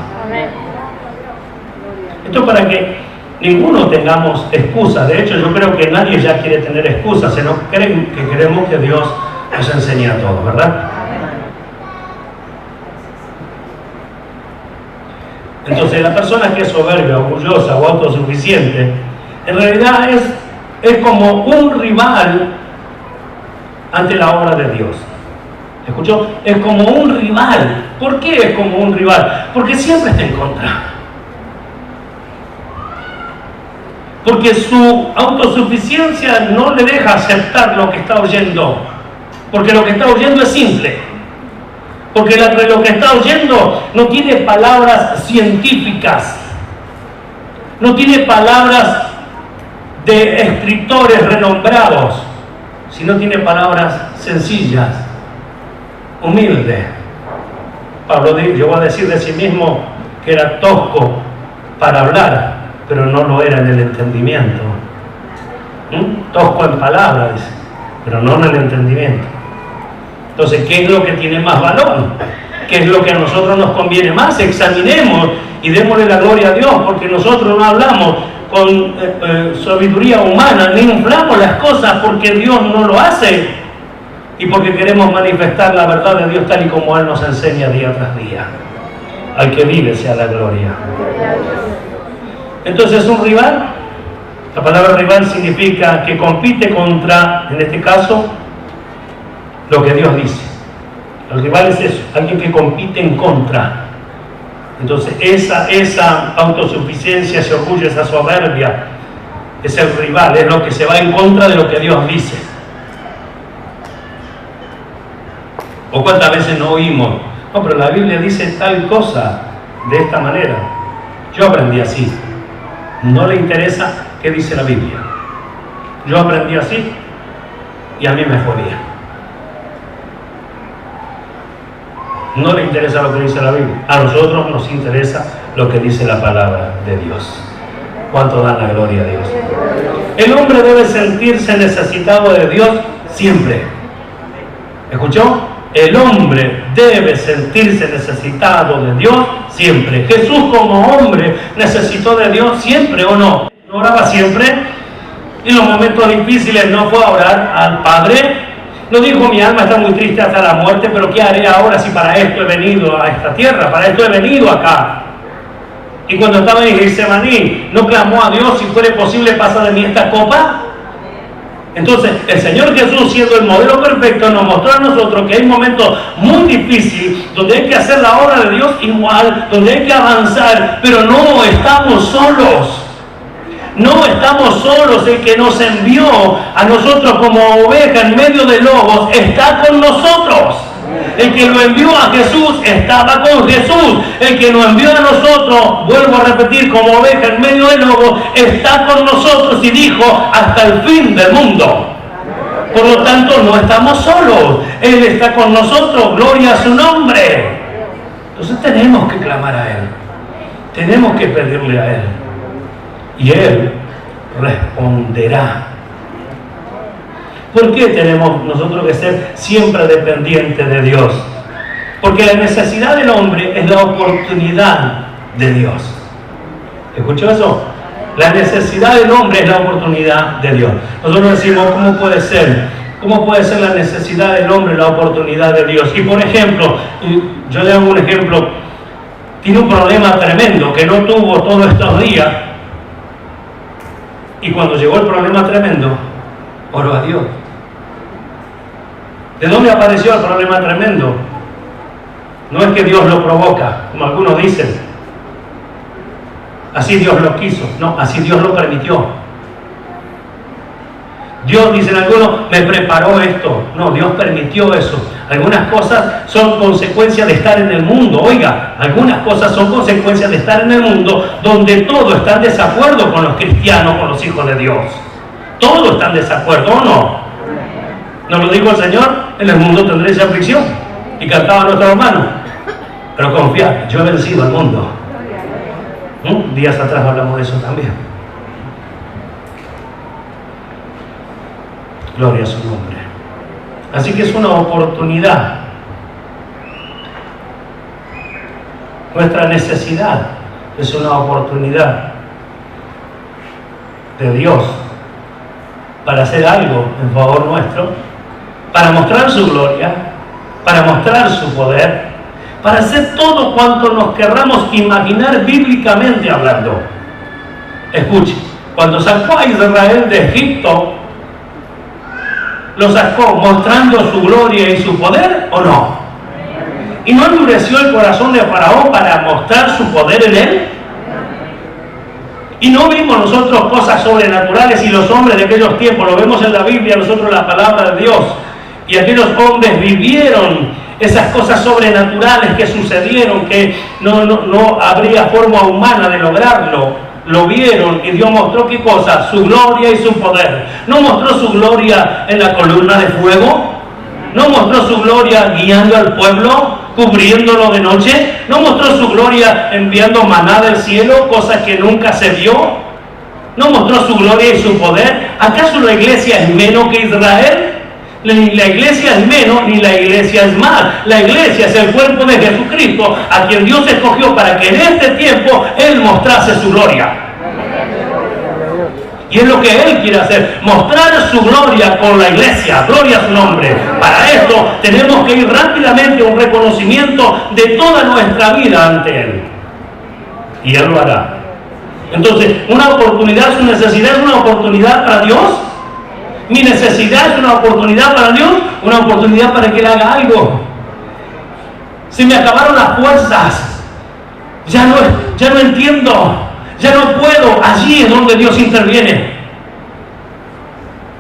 Esto es para que ninguno tengamos excusas. De hecho, yo creo que nadie ya quiere tener excusas, sino que queremos que Dios nos enseñe a todos, ¿verdad? Entonces la persona que es soberbia, orgullosa o autosuficiente, en realidad es como un rival ante la obra de Dios. ¿Escuchó? Es como un rival. ¿Por qué es como un rival? Porque siempre está en contra. Porque su autosuficiencia no le deja aceptar lo que está oyendo. Porque lo que está oyendo es simple. Porque lo que está oyendo no tiene palabras científicas, no tiene palabras de escritores renombrados, sino tiene palabras sencillas, humildes. Pablo llegó a decir de sí mismo que era tosco para hablar, pero no lo era en el entendimiento. Tosco en palabras, pero no en el entendimiento. Entonces, ¿qué es lo que tiene más valor? ¿Qué es lo que a nosotros nos conviene más? Examinemos y démosle la gloria a Dios, porque nosotros no hablamos con sabiduría humana, ni inflamos las cosas porque Dios no lo hace y porque queremos manifestar la verdad de Dios tal y como Él nos enseña día tras día. Al que vive sea la gloria. Entonces, un rival, la palabra rival significa que compite contra, en este caso, lo que Dios dice. El rival es eso, alguien que compite en contra. Entonces esa autosuficiencia, ese orgullo, esa soberbia es el rival, es lo que se va en contra de lo que Dios dice. ¿O cuántas veces no oímos? No, pero la Biblia dice tal cosa de esta manera. Yo aprendí así. No le interesa qué dice la Biblia. Yo aprendí así y a mí me jodía. No le interesa lo que dice la Biblia. A nosotros nos interesa lo que dice la palabra de Dios. ¿Cuánto da la gloria a Dios? El hombre debe sentirse necesitado de Dios siempre. ¿Escuchó? El hombre debe sentirse necesitado de Dios siempre. Jesús como hombre necesitó de Dios siempre, ¿o no? ¿No oraba siempre? En los momentos difíciles no fue a orar al Padre. No dijo: mi alma está muy triste hasta la muerte, pero ¿qué haré ahora si para esto he venido a esta tierra? Para esto he venido acá. Y cuando estaba en Getsemaní, ¿no clamó a Dios: si fuere posible, pasa de mí esta copa? Entonces, el Señor Jesús, siendo el modelo perfecto, nos mostró a nosotros que hay momentos muy difíciles donde hay que hacer la obra de Dios igual, donde hay que avanzar, pero no estamos solos. No estamos solos. El que nos envió a nosotros como oveja en medio de lobos está con nosotros. El que lo envió a Jesús estaba con Jesús. El que nos envió a nosotros, vuelvo a repetir, como oveja en medio de lobos, está con nosotros y dijo: hasta el fin del mundo. Por lo tanto, no estamos solos. Él está con nosotros. Gloria a su nombre. Entonces tenemos que clamar a Él. Tenemos que pedirle a Él. Y Él responderá. ¿Por qué tenemos nosotros que ser siempre dependientes de Dios? Porque la necesidad del hombre es la oportunidad de Dios. ¿Escuchó eso? La necesidad del hombre es la oportunidad de Dios. Nosotros decimos, ¿cómo puede ser? ¿Cómo puede ser la necesidad del hombre la oportunidad de Dios? Y por ejemplo, yo le hago un ejemplo, tiene un problema tremendo que no tuvo todos estos días, y cuando llegó el problema tremendo, oró a Dios. ¿De dónde apareció el problema tremendo? No es que Dios lo provoca, como algunos dicen. Así Dios lo quiso. No, así Dios lo permitió. Dios, dicen algunos, me preparó esto. No, Dios permitió eso. Algunas cosas son consecuencias de estar en el mundo. Oiga, algunas cosas son consecuencias de estar en el mundo donde todo está en desacuerdo con los cristianos, con los hijos de Dios. Todo está en desacuerdo, ¿o no? ¿Nos lo dijo el Señor? En el mundo tendréis aflicción. Y cantaba nuestro hermano. Pero confiad, yo he vencido al mundo. Días atrás hablamos de eso también. Gloria a su nombre. Así que es una oportunidad. Nuestra necesidad es una oportunidad de Dios para hacer algo en favor nuestro, para mostrar su gloria, para mostrar su poder, para hacer todo cuanto nos querramos imaginar bíblicamente hablando. Escuche, cuando sacó a Israel de Egipto, ¿lo sacó mostrando su gloria y su poder o no? ¿Y no endureció el corazón de Faraón para mostrar su poder en él? ¿Y no vimos nosotros cosas sobrenaturales y los hombres de aquellos tiempos, lo vemos en la Biblia, nosotros la palabra de Dios, y aquellos hombres vivieron esas cosas sobrenaturales que sucedieron, que no habría forma humana de lograrlo? Lo vieron y Dios mostró ¿qué cosa? Su gloria y su poder. ¿No mostró su gloria en la columna de fuego? ¿No mostró su gloria guiando al pueblo, cubriéndolo de noche? ¿No mostró su gloria enviando maná del cielo, cosa que nunca se vio? ¿No mostró su gloria y su poder? ¿Acaso la iglesia es menos que Israel? Ni la iglesia es menos, ni la iglesia es más. La iglesia es el cuerpo de Jesucristo, a quien Dios escogió para que en este tiempo Él mostrase su gloria. Y es lo que Él quiere hacer, mostrar su gloria con la iglesia. Gloria a su nombre. Para esto tenemos que ir rápidamente a un reconocimiento de toda nuestra vida ante Él. Y Él lo hará. Entonces, una oportunidad, su necesidad es una oportunidad para Dios. Mi necesidad es una oportunidad para Dios, una oportunidad para que Él haga algo. Se me acabaron las fuerzas, ya no entiendo, ya no puedo. Allí es donde Dios interviene.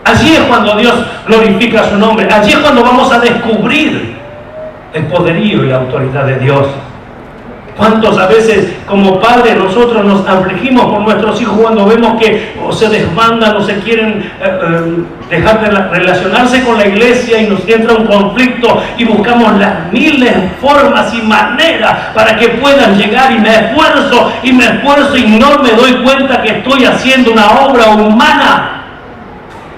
Allí es cuando Dios glorifica su nombre. Allí es cuando vamos a descubrir el poderío y la autoridad de Dios. ¿Cuántos a veces como padres nosotros nos afligimos por nuestros hijos cuando vemos que se desbandan o se quieren dejar de relacionarse con la iglesia y nos entra un conflicto y buscamos las miles formas y maneras para que puedan llegar, y me esfuerzo y no me doy cuenta que estoy haciendo una obra humana,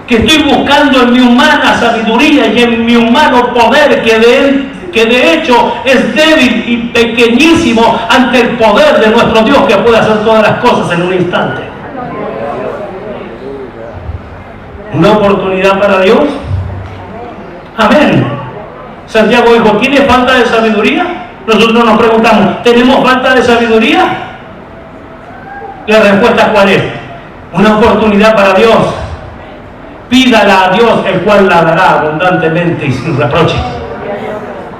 que estoy buscando en mi humana sabiduría y en mi humano poder que de hecho es débil y pequeñísimo ante el poder de nuestro Dios, que puede hacer todas las cosas en un instante. ¿Una oportunidad para Dios? Amén. Santiago dijo, ¿tiene falta de sabiduría? Nosotros nos preguntamos, ¿tenemos falta de sabiduría? La respuesta ¿cuál es? Una oportunidad para Dios. Pídala a Dios, el cual la dará abundantemente y sin reproche.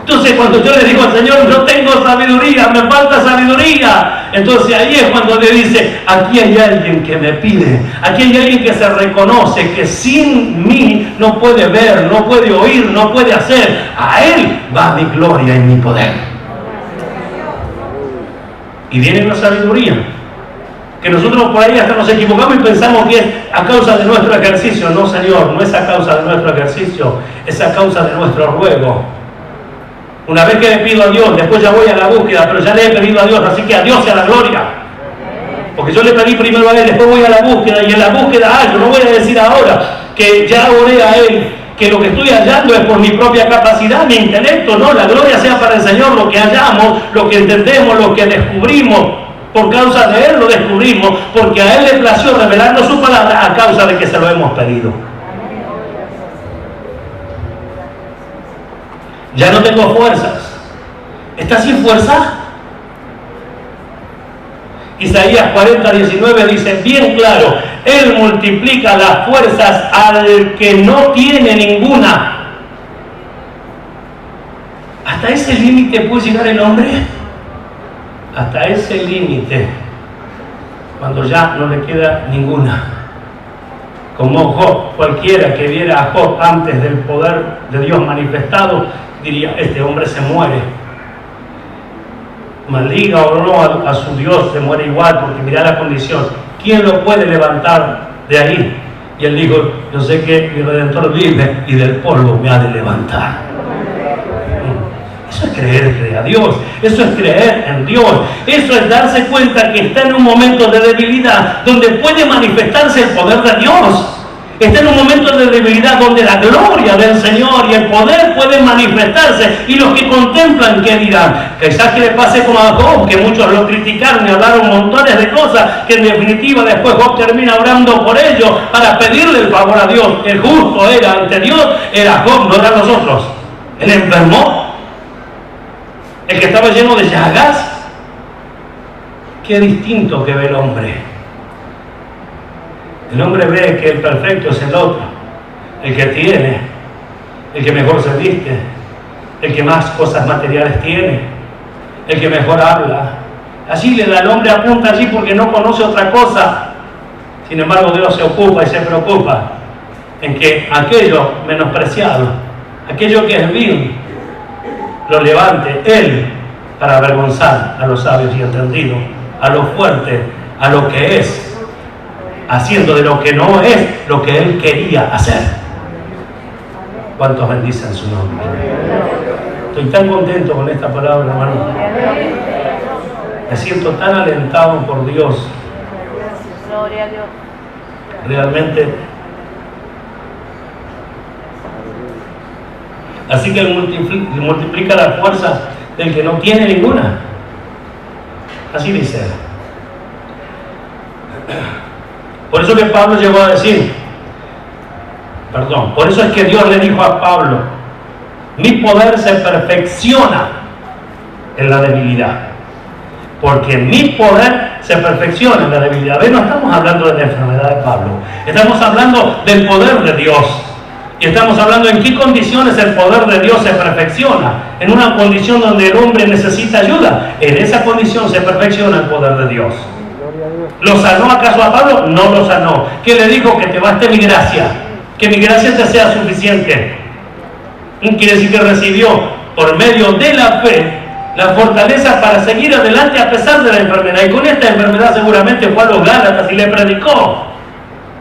Entonces cuando yo le digo al Señor, yo tengo sabiduría, me falta sabiduría, entonces ahí es cuando le dice, aquí hay alguien que me pide, aquí hay alguien que se reconoce que sin mí no puede ver, no puede oír, no puede hacer. A Él va mi gloria y mi poder. Y viene la sabiduría, que nosotros por ahí hasta nos equivocamos y pensamos que es a causa de nuestro ejercicio. No, Señor, no es a causa de nuestro ejercicio, es a causa de nuestro ruego. Una vez que le pido a Dios, después ya voy a la búsqueda, pero ya le he pedido a Dios, así que a Dios sea la gloria. Porque yo le pedí primero a Él, después voy a la búsqueda, y en la búsqueda yo no voy a decir ahora que ya oré a Él, que lo que estoy hallando es por mi propia capacidad, mi intelecto. No, la gloria sea para el Señor. Lo que hallamos, lo que entendemos, lo que descubrimos, por causa de Él lo descubrimos, porque a Él le plació revelarnos su palabra a causa de que se lo hemos pedido. Ya no tengo fuerzas. ¿Estás sin fuerza? Isaías 40:19 dice bien claro: Él multiplica las fuerzas al que no tiene ninguna. ¿Hasta ese límite puede llegar el hombre? Hasta ese límite, cuando ya no le queda ninguna. Como Job, cualquiera que viera a Job antes del poder de Dios manifestado, diría: este hombre se muere. Maldiga o no a su Dios, se muere igual, porque mira la condición. ¿Quién lo puede levantar de ahí? Y él dijo: yo sé que mi Redentor vive y del polvo me ha de levantar. Eso es creerle a Dios, eso es creer en Dios, eso es darse cuenta que está en un momento de debilidad donde puede manifestarse el poder de Dios. Está en un momento de debilidad donde la gloria del Señor y el poder pueden manifestarse, y los que contemplan, ¿qué dirán? Quizás que le pase como a Job, que muchos lo criticaron y hablaron montones de cosas, que en definitiva después Job termina orando por ellos para pedirle el favor a Dios. El justo era ante Dios, era Job, no eran los otros. El enfermo, el que estaba lleno de llagas. Qué distinto que ve el hombre. El hombre ve que el perfecto es el otro, el que tiene, el que mejor se viste, el que más cosas materiales tiene, el que mejor habla. Así le da, el hombre apunta allí porque no conoce otra cosa. Sin embargo, Dios se ocupa y se preocupa en que aquello menospreciado, aquello que es vil, lo levante Él para avergonzar a los sabios y entendidos, a lo fuerte, a lo que es, haciendo de lo que no es lo que Él quería hacer. ¿Cuántos bendicen su nombre? Estoy tan contento con esta palabra, hermano. Me siento tan alentado por Dios. Gloria a Dios. Realmente. Así que Él multiplica la fuerza del que no tiene ninguna. Así dice Él. Por eso que Pablo llegó a decir, por eso es que Dios le dijo a Pablo: mi poder se perfecciona en la debilidad. Porque mi poder se perfecciona en la debilidad. ¿Ven? No estamos hablando de la enfermedad de Pablo, estamos hablando del poder de Dios. Y estamos hablando en qué condiciones el poder de Dios se perfecciona. En una condición donde el hombre necesita ayuda, en esa condición se perfecciona el poder de Dios. ¿Lo sanó acaso a Pablo? No lo sanó. ¿Qué le dijo? Que te baste mi gracia, que mi gracia te sea suficiente. Quiere decir que recibió por medio de la fe la fortaleza para seguir adelante a pesar de la enfermedad. Y con esta enfermedad seguramente fue a los Gálatas y le predicó.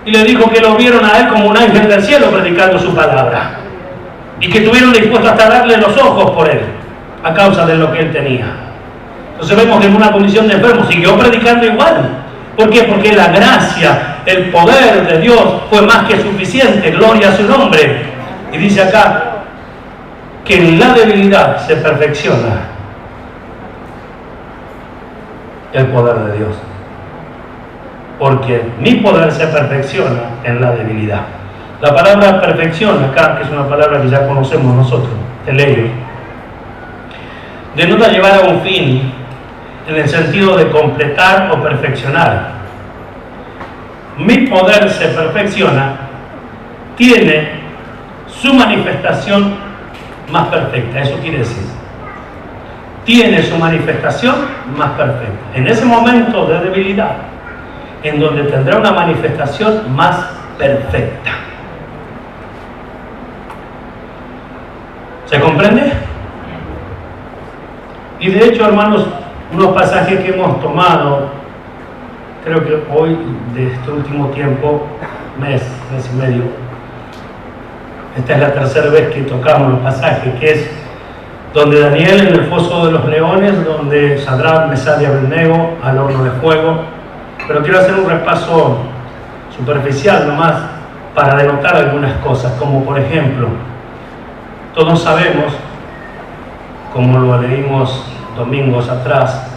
Y le dijo que lo vieron a él como un ángel del cielo predicando su palabra. Y que estuvieron dispuestos hasta darle los ojos por él, a causa de lo que él tenía. Entonces vemos que en una condición de enfermo siguió predicando igual. ¿Por qué? Porque la gracia, el poder de Dios fue más que suficiente. Gloria a su nombre. Y dice acá que en la debilidad se perfecciona el poder de Dios. Porque mi poder se perfecciona en la debilidad. La palabra perfección acá, que es una palabra que ya conocemos nosotros, teleio, denota llevar a un fin en el sentido de completar o perfeccionar. Mi poder se perfecciona, tiene su manifestación más perfecta. Eso quiere decir, tiene su manifestación más perfecta. En ese momento de debilidad, en donde tendrá una manifestación más perfecta. ¿Se comprende? Y de hecho, hermanos, unos pasajes que hemos tomado, creo que hoy, de este último tiempo, mes y medio, esta es la tercera vez que tocamos los pasajes, que es donde Daniel en el foso de los leones, donde Sadrach, Mesach y Abednego al horno de fuego, pero quiero hacer un repaso superficial nomás para denotar algunas cosas, como por ejemplo, todos sabemos, como lo leímos domingos atrás,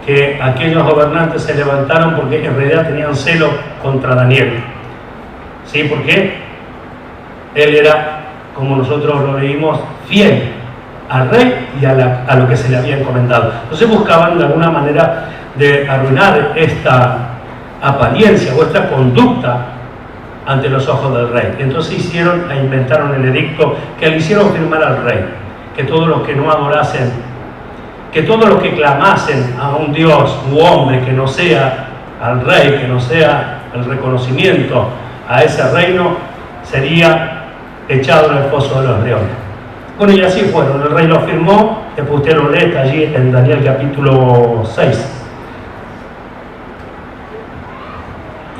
que aquellos gobernantes se levantaron porque en realidad tenían celo contra Daniel. ¿Sí? ¿Por qué? Él era, como nosotros lo leímos, fiel al rey y a lo que se le había encomendado. Entonces buscaban de alguna manera de arruinar esta apariencia o esta conducta ante los ojos del rey. Entonces inventaron el edicto que le hicieron firmar al rey, que todos los que no adorasen, que todos los que clamasen a un Dios u hombre que no sea al rey, que no sea el reconocimiento a ese reino, sería echado en el foso de los leones. Bueno, y así fueron. El rey lo firmó, después usted lo lee, está allí en Daniel capítulo 6.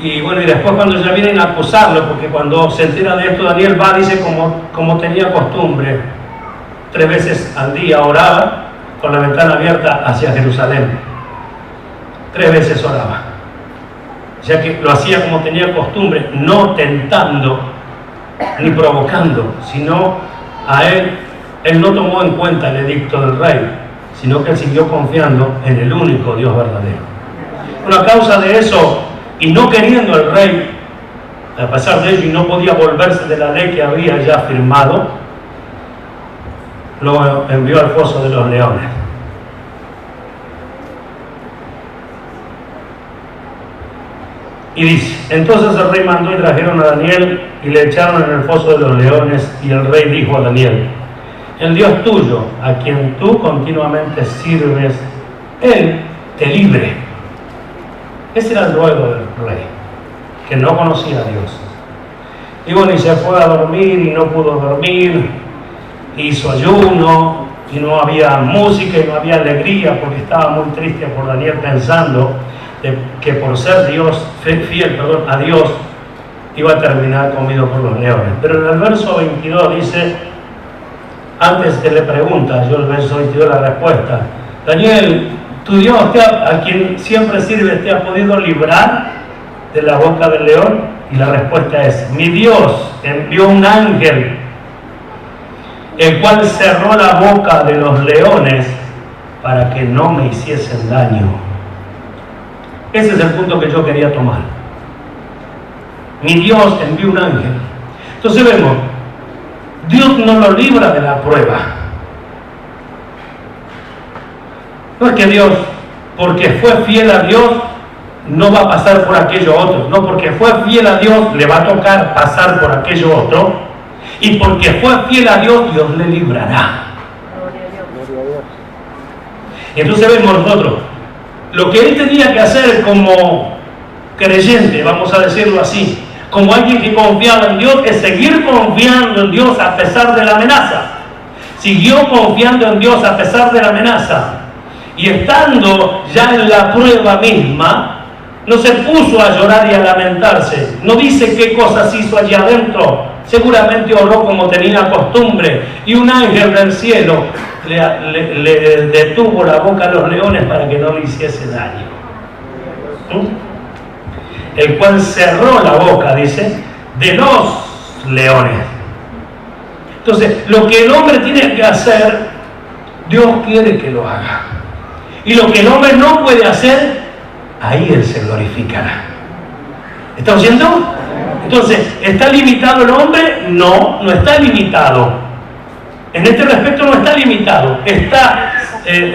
Y bueno, y después cuando ya vienen a acusarlo, porque cuando se entera de esto, Daniel va, dice, como tenía costumbre, 3 veces al día oraba con la ventana abierta hacia Jerusalén. 3 veces oraba. O sea que lo hacía como tenía costumbre, no tentando ni provocando, sino a él no tomó en cuenta el edicto del rey, sino que él siguió confiando en el único Dios verdadero. Bueno, a causa de eso, y no queriendo el rey, a pesar de ello, y no podía volverse de la ley que había ya firmado, lo envió al foso de los leones. Y dice, entonces el rey mandó y trajeron a Daniel y le echaron en el foso de los leones, y el rey dijo a Daniel, el Dios tuyo, a quien tú continuamente sirves, Él te libre. Ese era el ruego del rey, que no conocía a Dios. Y bueno, y se fue a dormir y no pudo dormir, hizo ayuno y no había música y no había alegría porque estaba muy triste por Daniel, pensando que por ser fiel a Dios iba a terminar comido por los leones. Pero en el verso 22 dice, antes que le pregunta, yo el verso 22 la respuesta, Daniel, tu Dios a quien siempre sirves, ¿te ha podido librar de la boca del león? Y la respuesta es, mi Dios envió un ángel, el cual cerró la boca de los leones para que no me hiciesen daño. Ese es el punto que yo quería tomar. Mi Dios envió un ángel. Entonces vemos, Dios no lo libra de la prueba. No es que Dios, porque fue fiel a Dios, no va a pasar por aquello otro. No, porque fue fiel a Dios, le va a tocar pasar por aquello otro. Y porque fue fiel a Dios, Dios le librará. Y entonces vemos nosotros, lo que él tenía que hacer como creyente, vamos a decirlo así, como alguien que confiaba en Dios, es seguir confiando en Dios a pesar de la amenaza. Siguió confiando en Dios a pesar de la amenaza. Y estando ya en la prueba misma, no se puso a llorar y a lamentarse. No dice qué cosas hizo allí adentro. Seguramente oró como tenía costumbre. Y un ángel del cielo le detuvo la boca a los leones para que no le hiciese daño. El cual cerró la boca, dice, de los leones. Entonces, lo que el hombre tiene que hacer, Dios quiere que lo haga. Y lo que el hombre no puede hacer, ahí Él se glorificará. ¿Está oyendo? Entonces, ¿está limitado el hombre? No, no está limitado. En este respecto no está limitado. Está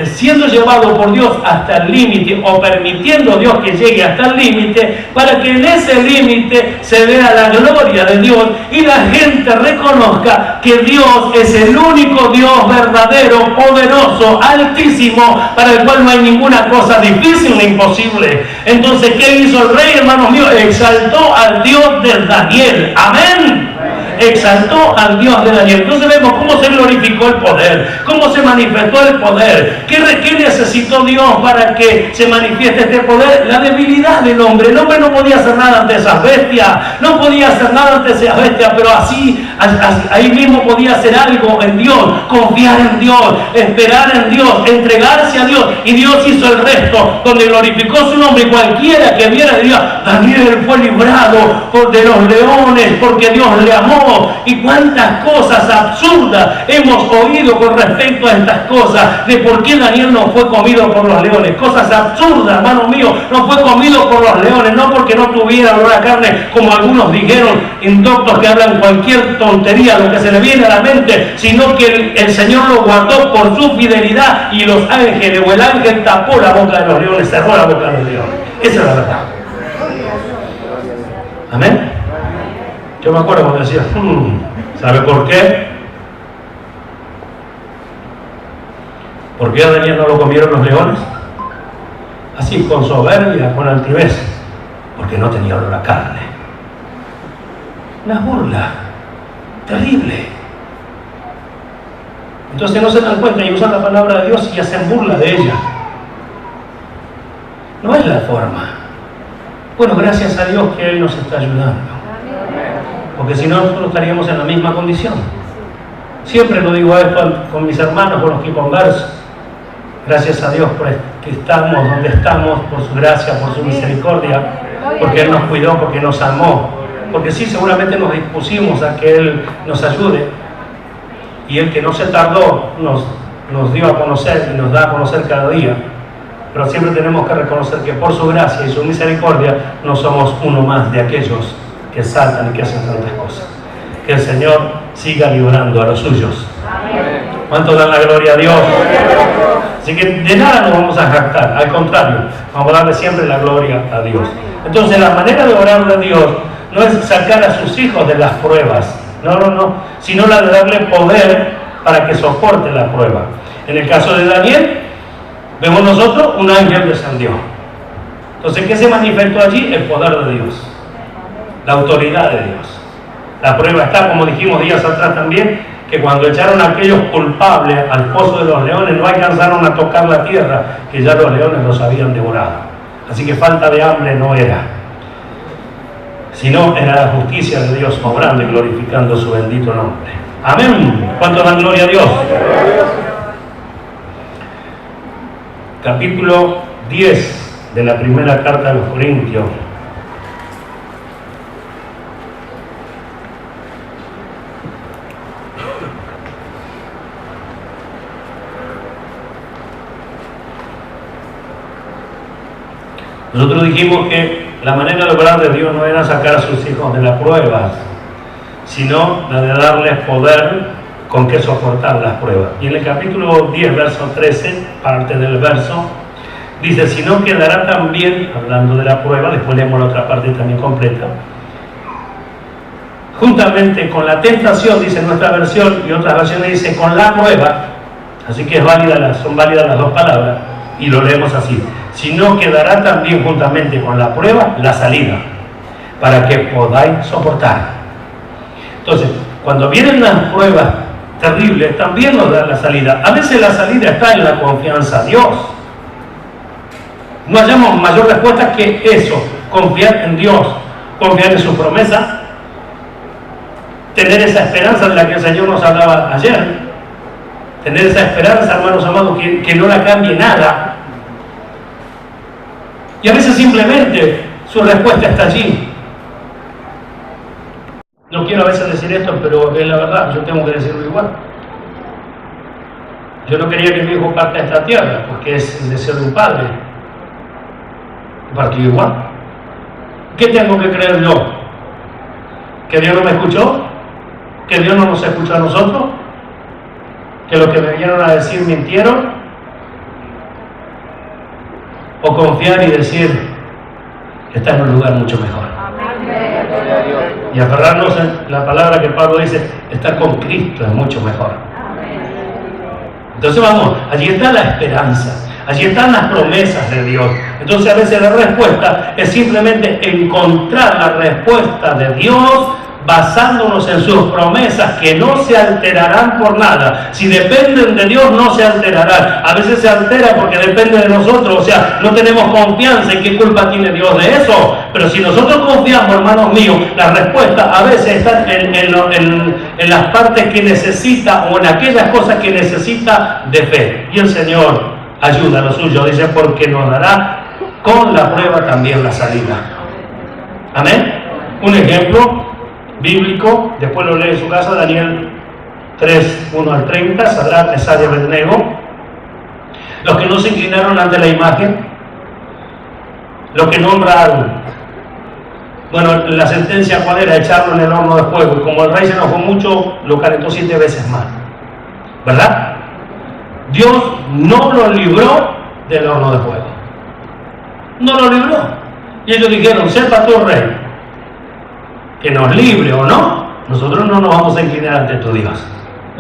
siendo llevado por Dios hasta el límite, o permitiendo a Dios que llegue hasta el límite, para que en ese límite se vea la gloria de Dios y la gente reconozca que Dios es el único Dios verdadero, poderoso, altísimo, para el cual no hay ninguna cosa difícil ni imposible. Entonces, ¿qué hizo el rey, hermanos míos? Exaltó al Dios de Daniel. Amén. exaltó al Dios de Daniel. Entonces vemos cómo se glorificó el poder, cómo se manifestó el poder. ¿Qué necesitó Dios para que se manifieste este poder? La debilidad del hombre. El hombre no podía hacer nada ante esas bestias, no podía hacer nada ante esas bestias, pero ahí mismo podía hacer algo en Dios, confiar en Dios, esperar en Dios, entregarse a Dios, y Dios hizo el resto, donde glorificó su nombre, y cualquiera que viera diría: Daniel fue librado de los leones porque Dios le amó. Y cuántas cosas absurdas hemos oído con respecto a estas cosas, de por qué Daniel no fue comido por los leones. Cosas absurdas, hermano mío. No fue comido por los leones, no porque no tuviera olor a carne, como algunos dijeron, indoctos que hablan cualquier tontería, lo que se le viene a la mente, sino que el Señor lo guardó por su fidelidad, y los ángeles, o el ángel tapó la boca de los leones, cerró la boca de los leones. Esa es la verdad. Amén. Yo me acuerdo cuando decía, ¿sabe por qué? ¿Por qué a Daniel no lo comieron los leones? Así, con soberbia, con altivez, porque no tenía olor a carne. Una burla terrible. Entonces no se dan cuenta y usan la palabra de Dios y hacen burla de ella. No es la forma. Bueno, gracias a Dios que Él nos está ayudando, porque si no, nosotros estaríamos en la misma condición. Siempre lo digo esto con mis hermanos, con los que converso. Gracias a Dios por que estamos donde estamos, por su gracia, por su misericordia, porque Él nos cuidó, porque nos amó, porque sí, seguramente nos dispusimos a que Él nos ayude, y Él, que no se tardó, nos dio a conocer y nos da a conocer cada día. Pero siempre tenemos que reconocer que por su gracia y su misericordia no somos uno más de aquellos que saltan y que hacen tantas cosas. Que el Señor siga librando a los suyos. ¿Cuánto dan la gloria a Dios? Así que de nada nos vamos a jactar, al contrario, vamos a darle siempre la gloria a Dios. Entonces la manera de orar de Dios no es sacar a sus hijos de las pruebas, no, sino la de darle poder para que soporte la prueba. En el caso de Daniel, vemos nosotros, un ángel descendió. Entonces, ¿qué se manifestó allí? El poder de Dios, la autoridad de Dios. La prueba está, como dijimos días atrás también, que cuando echaron a aquellos culpables al pozo de los leones, no alcanzaron a tocar la tierra, que ya los leones los habían devorado. Así que falta de hambre no era, sino era la justicia de Dios obrando y glorificando su bendito nombre. Amén. ¿Cuánto dan gloria a Dios? Capítulo 10 de la primera carta a los Corintios. Nosotros dijimos que la manera de obrar de Dios no era sacar a sus hijos de las pruebas, sino la de darles poder con que soportar las pruebas. Y en el capítulo 10, verso 13, parte del verso, dice: si no quedará también, hablando de la prueba, después leemos la otra parte también completa, juntamente con la tentación, dice nuestra versión, y otras versiones dice con la prueba, así que son válidas las dos palabras, y lo leemos así: si no quedará también juntamente con la prueba la salida, para que podáis soportar. Entonces, cuando vienen las pruebas terribles, también nos dan la salida. A veces la salida está en la confianza a Dios. No hallamos mayor respuesta que eso: confiar en Dios, confiar en su promesa, tener esa esperanza de la que el Señor nos hablaba ayer, tener esa esperanza, hermanos amados, que no la cambie nada. Y a veces simplemente su respuesta está allí. No quiero a veces decir esto, pero es la verdad, yo tengo que decirlo igual. Yo no quería que mi hijo parta de esta tierra, porque es el deseo de un padre. Partió igual. ¿Qué tengo que creer yo? ¿Que Dios no me escuchó? ¿Que Dios no nos escuchó a nosotros? ¿Que los que me vinieron a decir mintieron? ¿O confiar y decir que está en un lugar mucho mejor? Y aferrarnos en la palabra que Pablo dice: estar con Cristo es mucho mejor. Entonces vamos, allí está la esperanza, allí están las promesas de Dios. Entonces a veces la respuesta es simplemente encontrar la respuesta de Dios basándonos en sus promesas que no se alterarán por nada. Si dependen de Dios, no se alterarán. A veces se altera porque depende de nosotros, o sea, no tenemos confianza. ¿Y qué culpa tiene Dios de eso? Pero si nosotros confiamos, hermanos míos, la respuesta a veces está en las partes que necesita o en aquellas cosas que necesita de fe. Y el Señor ayuda a lo suyo, dice, porque nos dará con la prueba también la salida. Amén. Un ejemplo bíblico, después lo lee en su casa, Daniel 3, 1 al 30, Sadrach, Mesach y Abednego, los que no se inclinaron ante la imagen, los que no honraron. Bueno, la sentencia cuál era, echarlo en el horno de fuego, y como el rey se enojó mucho, lo calentó 7 veces más, ¿verdad? Dios no lo libró del horno de fuego, no lo libró, y ellos dijeron, sepa tú, rey, que nos libre o no, nosotros no nos vamos a inclinar ante tu Dios,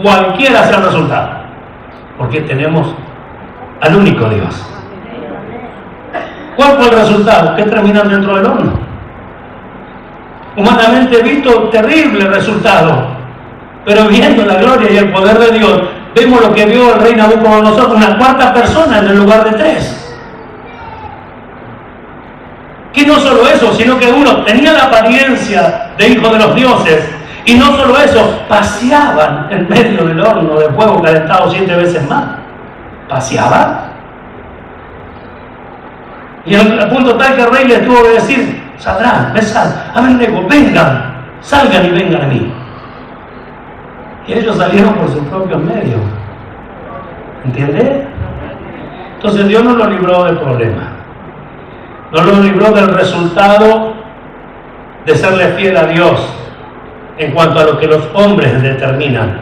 cualquiera sea el resultado, porque tenemos al único Dios. ¿Cuál fue el resultado? Que terminan dentro del horno. Humanamente visto, terrible resultado, pero viendo la gloria y el poder de Dios, vemos lo que vio el rey Nabucodonosor, una cuarta persona en el lugar de 3. Que no solo eso, sino que uno tenía la apariencia de hijo de los dioses, y no solo eso, paseaban en medio del horno de fuego calentado 7 veces más. Paseaban. Y al punto tal que el rey les tuvo que decir, Sadrach, Mesach, Abednego, vengan, salgan y vengan a mí. Y ellos salieron por sus propios medios. ¿Entiende? Entonces Dios no lo libró del problema. No lo libró del resultado de serle fiel a Dios en cuanto a lo que los hombres determinan.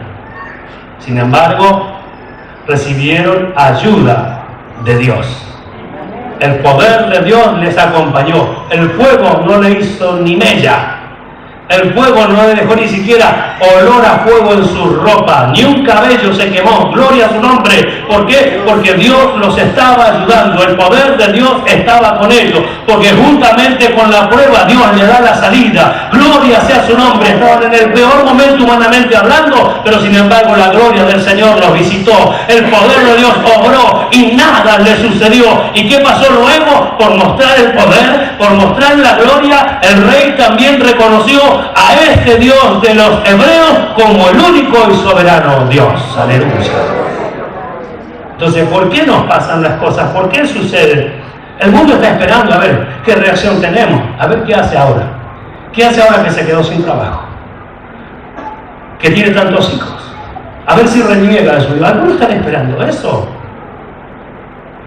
Sin embargo, recibieron ayuda de Dios. El poder de Dios les acompañó. El fuego no le hizo ni mella. El fuego no le dejó ni siquiera olor a fuego en su ropa, ni un cabello se quemó. Gloria a su nombre. ¿Por qué? Porque Dios los estaba ayudando. El poder de Dios estaba con ellos. Porque juntamente con la prueba Dios le da la salida. Gloria sea su nombre. Estaban en el peor momento humanamente hablando, pero sin embargo la gloria del Señor los visitó. El poder de Dios obró y nada le sucedió. ¿Y qué pasó luego? Por mostrar el poder, por mostrar la gloria, el rey también reconoció a este Dios de los hebreos como el único y soberano Dios. Aleluya. Entonces, ¿por qué nos pasan las cosas? ¿Por qué sucede? El mundo está esperando a ver qué reacción tenemos, a ver qué hace ahora. ¿Qué hace ahora que se quedó sin trabajo? Que tiene tantos hijos. A ver si reniega de su Dios. Algunos están esperando eso.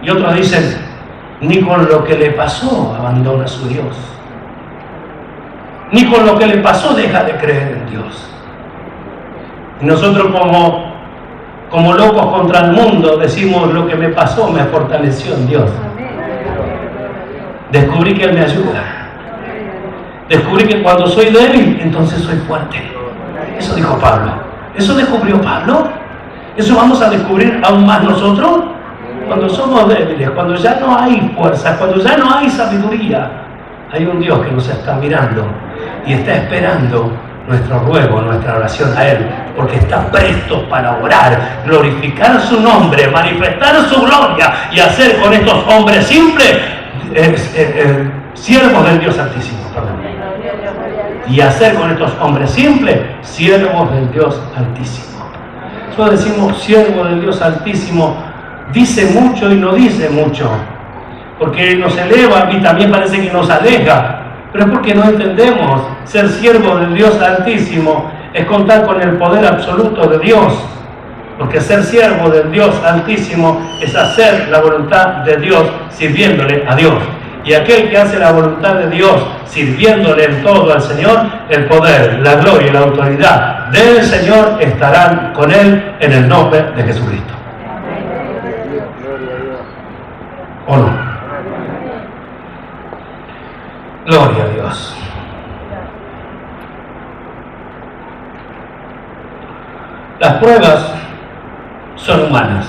Y otros dicen, ni con lo que le pasó abandona a su Dios. Ni con lo que le pasó deja de creer en Dios. Y nosotros como locos contra el mundo decimos, lo que me pasó me fortaleció en Dios. Descubrí que Él me ayuda. Descubrí que cuando soy débil, entonces soy fuerte. Eso dijo Pablo. ¿Eso descubrió Pablo? ¿Eso vamos a descubrir aún más nosotros? Cuando somos débiles, cuando ya no hay fuerza, cuando ya no hay sabiduría, hay un Dios que nos está mirando y está esperando nuestro ruego, nuestra oración a Él, porque está presto para orar, glorificar su nombre, manifestar su gloria y hacer con estos hombres simples siervos del Dios Altísimo. Perdón. Y hacer con estos hombres simples siervos del Dios Altísimo. Nosotros decimos siervo del Dios Altísimo, dice mucho y no dice mucho, porque nos eleva y también parece que nos aleja, pero es porque no entendemos. Ser siervo del Dios Altísimo es contar con el poder absoluto de Dios, porque ser siervo del Dios Altísimo es hacer la voluntad de Dios sirviéndole a Dios. Y aquel que hace la voluntad de Dios sirviéndole en todo al Señor, el poder, la gloria y la autoridad del Señor estarán con él en el nombre de Jesucristo. ¿O no? Gloria a Dios. Las pruebas son humanas,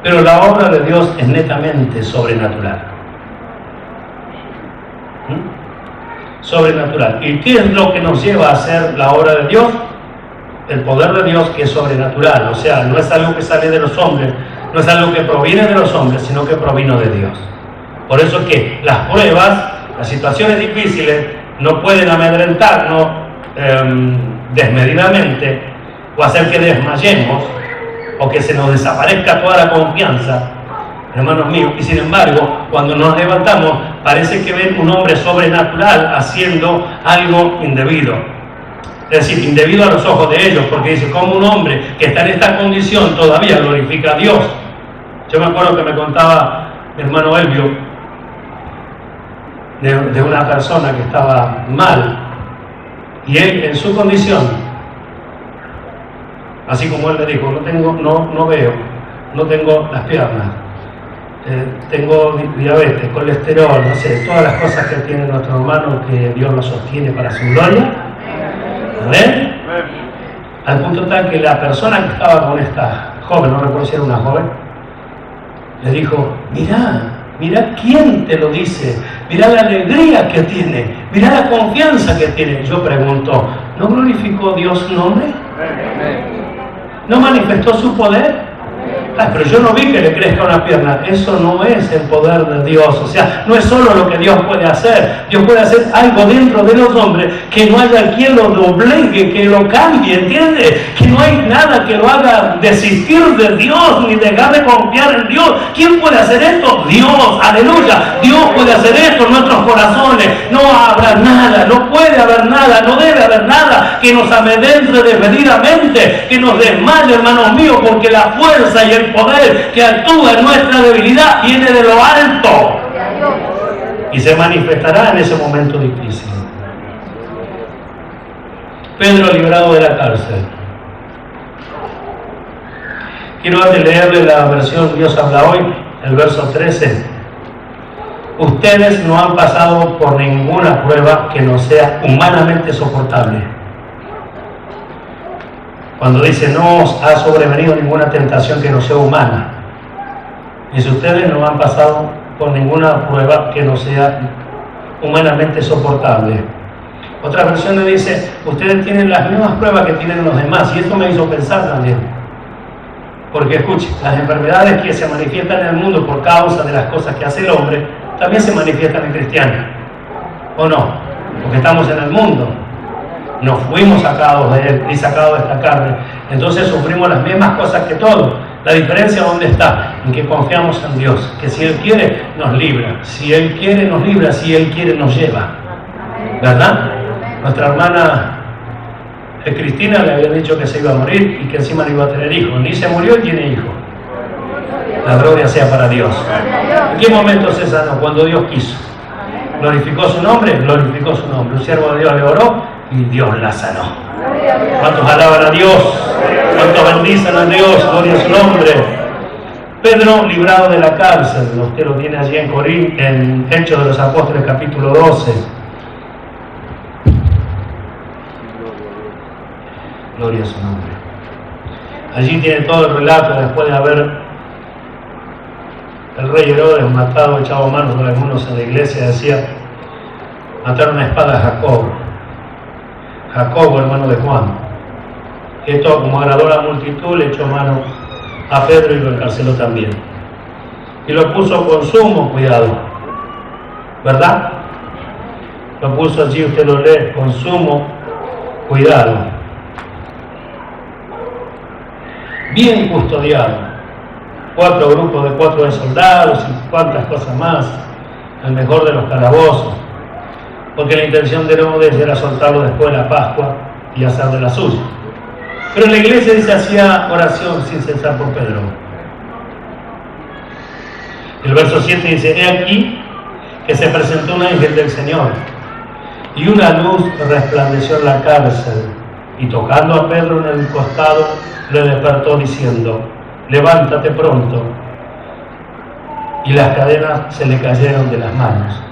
pero la obra de Dios es netamente sobrenatural. sobrenatural. ¿Y qué es lo que nos lleva a hacer la obra de Dios? El poder de Dios, que es sobrenatural. O sea, no es algo que sale de los hombres, no es algo que proviene de los hombres, sino que provino de Dios. Por eso es que las pruebas, las situaciones difíciles, no pueden amedrentarnos desmedidamente o hacer que desmayemos o que se nos desaparezca toda la confianza, hermanos míos. Y sin embargo, cuando nos levantamos, parece que ven un hombre sobrenatural haciendo algo indebido. Es decir, indebido a los ojos de ellos, porque dice, como un hombre que está en esta condición todavía glorifica a Dios. Yo me acuerdo que me contaba mi hermano Elvio de una persona que estaba mal, y él en su condición, así como él le dijo, no veo, no tengo las piernas, tengo diabetes, colesterol, no sé, todas las cosas que tiene nuestro hermano, que Dios lo sostiene para su gloria. ¿Ven? Al punto tal que la persona que estaba con esta joven, no recuerdo si era una joven, le dijo, mirá quién te lo dice, mirá la alegría que tiene, mirá la confianza que tiene. Yo pregunto, ¿no glorificó Dios su nombre? ¿No manifestó su poder? Pero yo no vi que le crezca una pierna. Eso no es el poder de Dios. O sea, no es solo lo que Dios puede hacer. Dios puede hacer algo dentro de los hombres que no haya quien lo doblegue, que lo cambie, ¿entiendes? Que no hay nada que lo haga desistir de Dios ni dejar de confiar en Dios. ¿Quién puede hacer esto? Dios, aleluya. Dios puede hacer esto en nuestros corazones. No habrá nada, no puede haber nada, no debe haber nada que nos amedrente desmedidamente, que nos desmaye, hermanos míos, porque la fuerza y el poder que actúa en nuestra debilidad viene de lo alto y se manifestará en ese momento difícil. Pedro librado de la cárcel. Quiero antes leerle la versión Dios habla hoy, el verso 13. Ustedes no han pasado por ninguna prueba que no sea humanamente soportable. Cuando dice, no os ha sobrevenido ninguna tentación que no sea humana. Dice, ustedes no han pasado por ninguna prueba que no sea humanamente soportable. Otra versión le dice, ustedes tienen las mismas pruebas que tienen los demás. Y esto me hizo pensar también. Porque escuche, las enfermedades que se manifiestan en el mundo por causa de las cosas que hace el hombre, también se manifiestan en cristianos. ¿O no? Porque estamos en el mundo. Nos fuimos sacados de él y sacados de esta carne. Entonces sufrimos las mismas cosas que todos. La diferencia ¿dónde está? En que confiamos en Dios. Que si Él quiere, nos libra. Si Él quiere, nos libra. Si Él quiere, nos lleva. ¿Verdad? Nuestra hermana Cristina le había dicho que se iba a morir y que encima no iba a tener hijos. Ni se murió y tiene hijos. La gloria sea para Dios. ¿En qué momento se sanó? Cuando Dios quiso. Glorificó su nombre, glorificó su nombre. Un siervo de Dios le oró y Dios la sanó. ¿Cuántos alaban a Dios? ¿Cuántos bendicen a Dios? Gloria a su nombre. Pedro librado de la cárcel. Usted lo tiene allí en Corín, en Hechos de los Apóstoles capítulo 12. Gloria a su nombre. Allí tiene todo el relato después de haber el rey Herodes matado, echado manos por algunos en la iglesia. Decía, mataron a espada a Jacobo, hermano de Juan. Esto, como agradó a la multitud, le echó mano a Pedro y lo encarceló también. Y lo puso con sumo cuidado, ¿verdad? Lo puso allí, usted lo lee, con sumo cuidado. Bien custodiado. 4 grupos de 4 de soldados y cuantas cosas más. El mejor de los calabozos. Porque la intención de Herodes era soltarlo después de la Pascua y hacer de la suya. Pero la iglesia dice, hacía oración sin cesar por Pedro. El verso 7 dice, he aquí que se presentó un ángel del Señor y una luz resplandeció en la cárcel y tocando a Pedro en el costado le despertó diciendo, levántate pronto. Y las cadenas se le cayeron de las manos.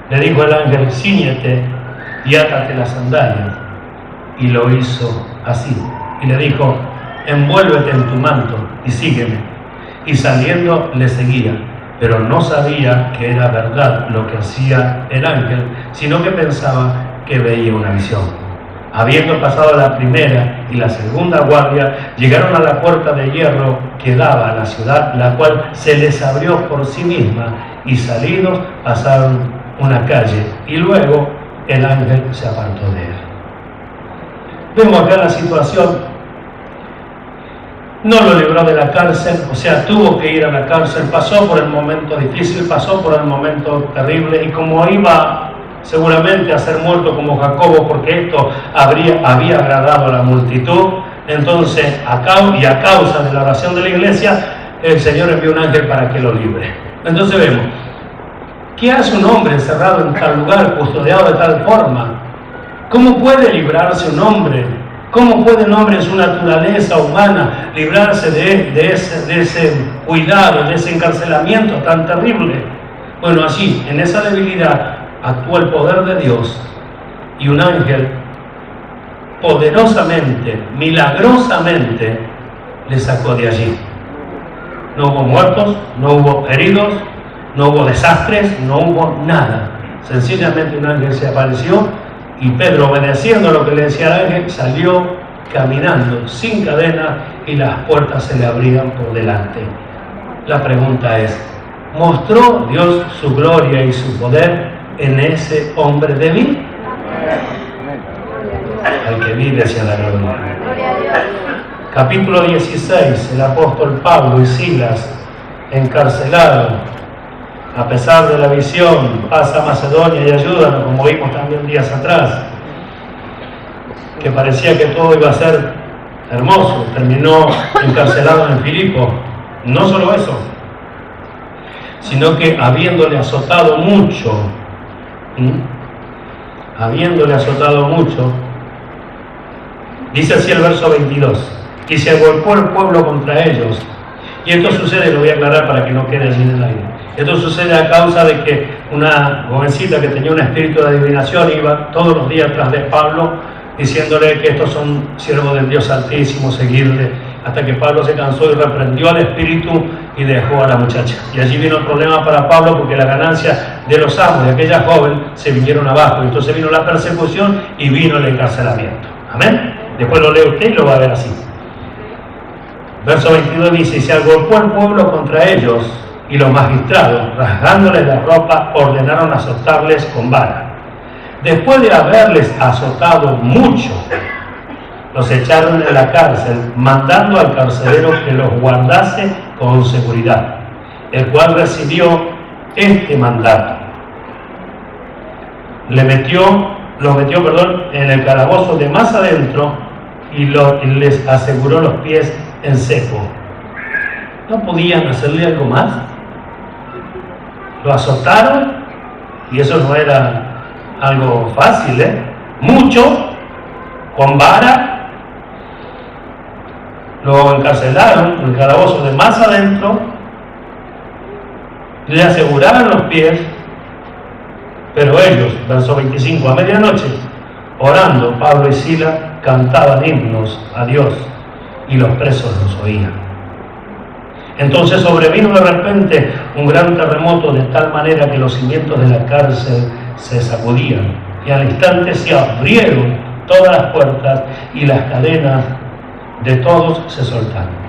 Le dijo el ángel, cíñete y átate las sandalias. Y lo hizo así. Y le dijo, envuélvete en tu manto y sígueme. Y saliendo le seguía. pero no sabía que era verdad lo que hacía el ángel, sino que pensaba que veía una visión. Habiendo pasado la primera y la segunda guardia, llegaron a la puerta de hierro que daba a la ciudad, la cual se les abrió por sí misma, y salidos pasaron una calle, y luego el ángel se apartó de él. Vemos acá la situación. No lo libró de la cárcel, o sea, tuvo que ir a la cárcel, pasó por el momento difícil, pasó por el momento terrible, y como iba seguramente a ser muerto como Jacobo, porque esto había agradado a la multitud, entonces a causa de la oración de la iglesia, el Señor envió un ángel para que lo libre. Entonces vemos, ¿qué hace un hombre encerrado en tal lugar, custodiado de tal forma? ¿Cómo puede librarse un hombre? ¿Cómo puede un hombre en su naturaleza humana librarse de ese cuidado, de ese encarcelamiento tan terrible? Bueno, así, en esa debilidad actuó el poder de Dios, y un ángel poderosamente, milagrosamente, le sacó de allí. No hubo muertos, no hubo heridos, no hubo desastres, no hubo nada. Sencillamente un ángel se apareció, y Pedro, obedeciendo lo que le decía el ángel, salió caminando sin cadena, y las puertas se le abrían por delante. La pregunta es, ¿mostró Dios su gloria y su poder en ese hombre débil? Al que vive hacia la gloria. Capítulo 16, el apóstol Pablo y Silas, encarcelados, a pesar de la visión, pasa a Macedonia y ayúdanos, como vimos también días atrás, que parecía que todo iba a ser hermoso. Terminó encarcelado en Filipo. No solo eso, sino que habiéndole azotado mucho, dice así el verso 22, y se agolpó el pueblo contra ellos. Y esto sucede, lo voy a aclarar para que no quede allí en el aire. Esto sucede a causa de que una jovencita que tenía un espíritu de adivinación iba todos los días tras de Pablo, diciéndole que estos son siervos del Dios Altísimo, seguirle, hasta que Pablo se cansó y reprendió al espíritu y dejó a la muchacha. Y allí vino el problema para Pablo, porque la ganancia de los amos de aquella joven se vinieron abajo. Entonces vino la persecución y vino el encarcelamiento. Amén. Después lo lee usted y lo va a ver así. Verso 22 dice, y se agolpó el pueblo contra ellos, y los magistrados, rasgándoles la ropa, ordenaron azotarles con vara. Después de haberles azotado mucho, los echaron en la cárcel, mandando al carcelero que los guardase con seguridad, el cual recibió este mandato. Los metió en el calabozo de más adentro, y les aseguró los pies en seco. ¿No podían hacerle algo más? Lo azotaron, y eso no era algo fácil, mucho, con vara. Lo encarcelaron en el calabozo de más adentro, le aseguraron los pies, pero ellos, verso 25, a medianoche, orando, Pablo y Silas cantaban himnos a Dios, y los presos los oían. Entonces sobrevino de repente un gran terremoto, de tal manera que los cimientos de la cárcel se sacudían, y al instante se abrieron todas las puertas, y las cadenas de todos se soltaron.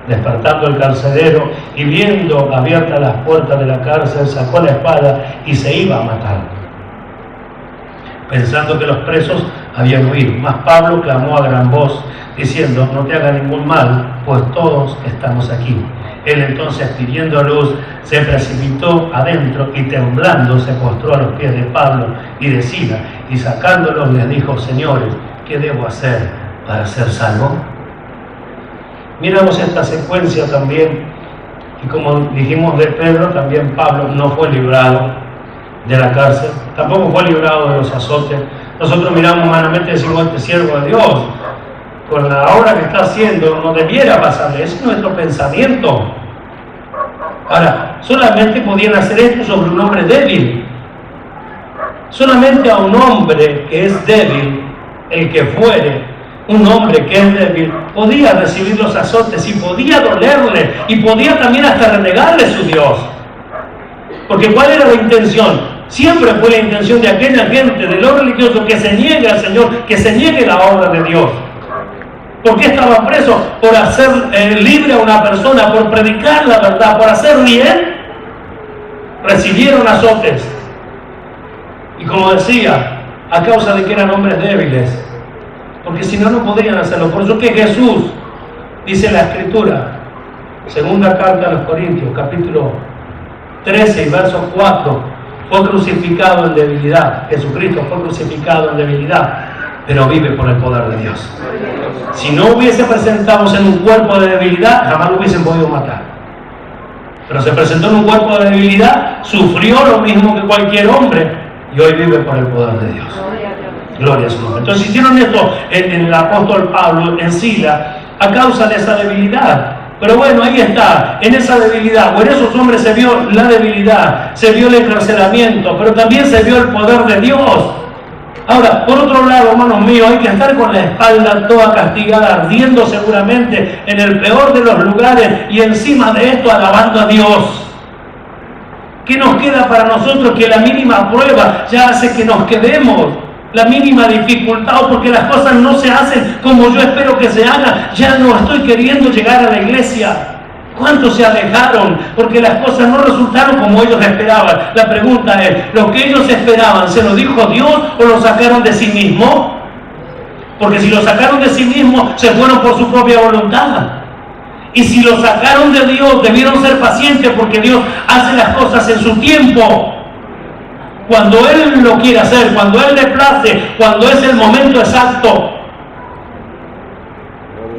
Despertando el carcelero y viendo abiertas las puertas de la cárcel, sacó la espada y se iba a matar, pensando que los presos habían huido. Mas Pablo clamó a gran voz, diciendo, no te haga ningún mal, pues todos estamos aquí. Él entonces, pidiendo luz, se precipitó adentro, y temblando se postró a los pies de Pablo y de Silas, y sacándolos les dijo, señores, ¿qué debo hacer para ser salvo? Miramos esta secuencia también, y como dijimos de Pedro, también Pablo no fue librado de la cárcel, tampoco fue librado de los azotes. Nosotros miramos humanamente y decimos, este siervo de Dios, con la obra que está haciendo, no debiera pasarle. Ese es nuestro pensamiento. Ahora, solamente podían hacer esto sobre un hombre débil. Solamente a un hombre que es débil, el que fuere un hombre que es débil, podía recibir los azotes, y podía dolerle, y podía también hasta renegarle su Dios. Porque ¿cuál era la intención? Siempre fue la intención de aquella gente, de los religiosos, que se niegue al Señor, que se niegue la obra de Dios. ¿Por qué estaban presos? Por hacer libre a una persona, por predicar la verdad, por hacer bien. Recibieron azotes. Y como decía, a causa de que eran hombres débiles. Porque si no, no podrían hacerlo. Por eso que Jesús, dice la Escritura, segunda carta a los Corintios, capítulo 13 y verso 4, fue crucificado en debilidad. Jesucristo fue crucificado en debilidad, pero vive por el poder de Dios. Si no hubiese presentado en un cuerpo de debilidad, jamás lo hubiesen podido matar. Pero se presentó en un cuerpo de debilidad, sufrió lo mismo que cualquier hombre, y hoy vive por el poder de Dios. Gloria a su nombre. Entonces hicieron esto en el apóstol Pablo, en Sila, a causa de esa debilidad. Pero bueno, ahí está, en esa debilidad, o en esos hombres se vio la debilidad, se vio el encarcelamiento, pero también se vio el poder de Dios. Ahora, por otro lado, hermanos míos, hay que estar con la espalda toda castigada, ardiendo seguramente en el peor de los lugares, y encima de esto alabando a Dios. ¿Qué nos queda para nosotros? Que la mínima prueba ya hace que nos quedemos. La mínima dificultad, o porque las cosas no se hacen como yo espero que se hagan, ya no estoy queriendo llegar a la iglesia. ¿Cuántos se alejaron? Porque las cosas no resultaron como ellos esperaban. La pregunta es, ¿lo que ellos esperaban se lo dijo Dios o lo sacaron de sí mismo? Porque si lo sacaron de sí mismo, se fueron por su propia voluntad. Y si lo sacaron de Dios, debieron ser pacientes, porque Dios hace las cosas en su tiempo. Cuando Él lo quiere hacer, cuando Él le place, cuando es el momento exacto.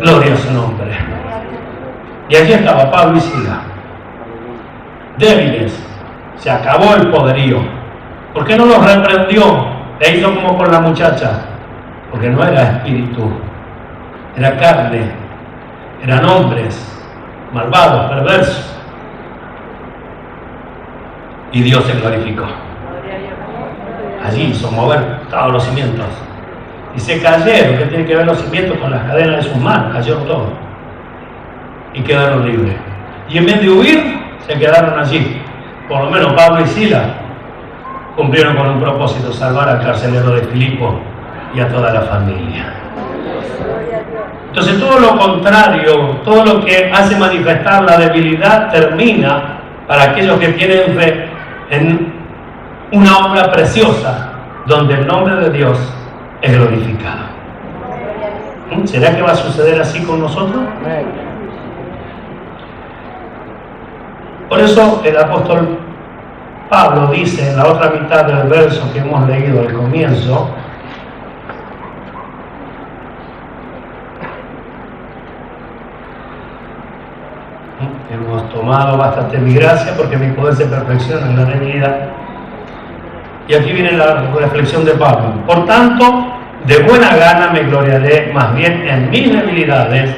Gloria a su nombre. Y allí estaba Pablo y Sila, débiles. Se acabó el poderío. ¿Por qué no los reprendió? Le hizo como con la muchacha. Porque no era espíritu, era carne. Eran hombres malvados, perversos. Y Dios se glorificó. Allí hizo mover todos los cimientos. Y se cayeron. ¿Qué tiene que ver los cimientos con las cadenas de sus manos? Cayeron todos. Y quedaron libres. Y en vez de huir, se quedaron allí. Por lo menos Pablo y Sila cumplieron con un propósito: salvar al carcelero de Filipo y a toda la familia. Entonces todo lo contrario, todo lo que hace manifestar la debilidad, termina, para aquellos que tienen fe, en una obra preciosa, donde el nombre de Dios es glorificado. ¿Será que va a suceder así con nosotros? Por eso el apóstol Pablo dice en la otra mitad del verso que hemos leído al comienzo, hemos tomado bastante mi gracia porque mi poder se perfecciona en la debilidad. Y aquí viene la reflexión de Pablo. Por tanto, de buena gana me gloriaré más bien en mis debilidades,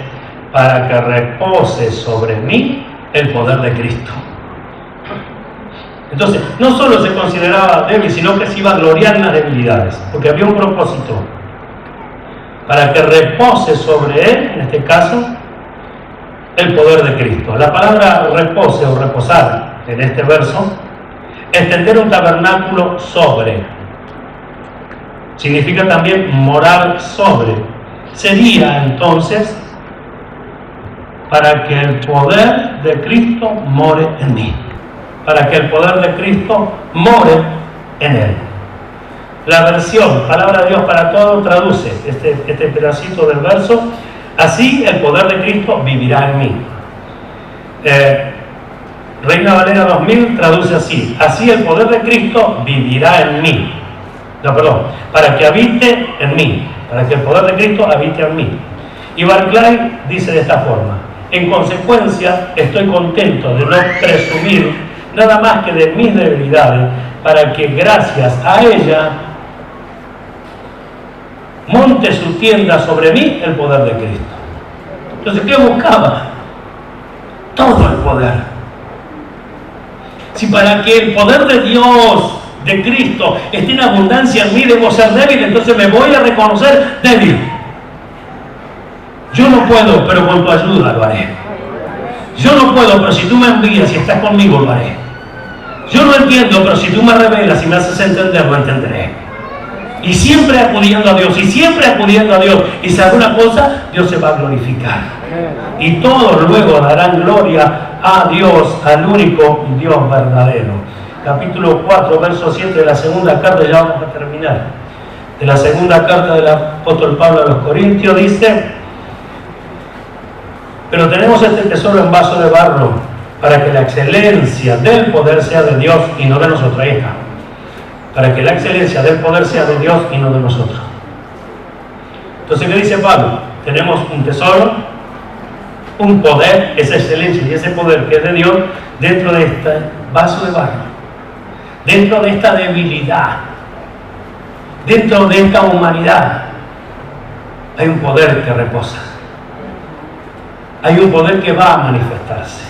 para que repose sobre mí el poder de Cristo. Entonces, no solo se consideraba débil, sino que se iba a gloriar en las debilidades, porque había un propósito: para que repose sobre él, en este caso, el poder de Cristo. La palabra repose o reposar en este verso es tender un tabernáculo sobre. Significa también morar sobre. Sería entonces para que el poder de Cristo more en mí. Para que el poder de Cristo more en él. La versión Palabra de Dios para Todos traduce este pedacito del verso: así el poder de Cristo vivirá en mí. Reina Valera 2000 traduce así: así el poder de Cristo vivirá en mí. No, perdón, para que habite en mí, para que el poder de Cristo habite en mí. Y Barclay dice de esta forma: en consecuencia, estoy contento de no presumir nada más que de mis debilidades, para que gracias a ella monte su tienda sobre mí el poder de Cristo. Entonces, ¿qué buscaba? Todo el poder. Si para que el poder de Dios, de Cristo, esté en abundancia en mí, debo ser débil, entonces me voy a reconocer débil. Yo no puedo, pero con tu ayuda lo haré. Yo no puedo, pero si tú me envías y estás conmigo, lo haré. Yo no entiendo, pero si tú me revelas y me haces entender, lo entenderé. Y siempre acudiendo a Dios, y siempre acudiendo a Dios. Y sabe una cosa, Dios se va a glorificar. Y todos luego darán gloria a Dios, al único Dios verdadero. Capítulo 4, verso 7 de la segunda carta, ya vamos a terminar. De la segunda carta del apóstol Pablo a los Corintios dice: pero tenemos este tesoro en vaso de barro, para que la excelencia del poder sea de Dios y no de nosotros. Hija. Para que la excelencia del poder sea de Dios y no de nosotros. Entonces, ¿qué dice Pablo? Tenemos un tesoro, un poder, esa excelencia y ese poder que es de Dios, dentro de este vaso de barro, dentro de esta debilidad, dentro de esta humanidad. Hay un poder que reposa. Hay un poder que va a manifestarse.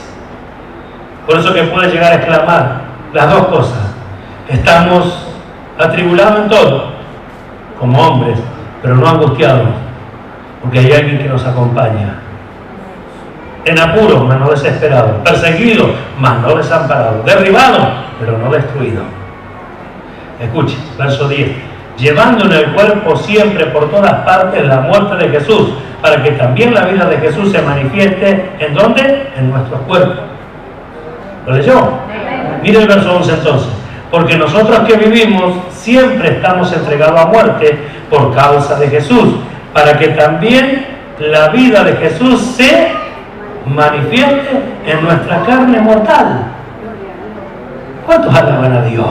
Por eso que puede llegar a exclamar las dos cosas. Estamos atribulados en todo, como hombres, pero no angustiados, porque hay alguien que nos acompaña. En apuros, mas no desesperados. Perseguidos, mas no desamparados. Derribados, pero no destruidos. Escuche, verso 10. Llevando en el cuerpo siempre por todas partes la muerte de Jesús, para que también la vida de Jesús se manifieste, ¿en dónde? En nuestros cuerpos. ¿Lo leyó? Mire el verso 11 entonces. Porque nosotros que vivimos siempre estamos entregados a muerte por causa de Jesús, para que también la vida de Jesús se manifieste en nuestra carne mortal. ¿Cuántos alaban a Dios?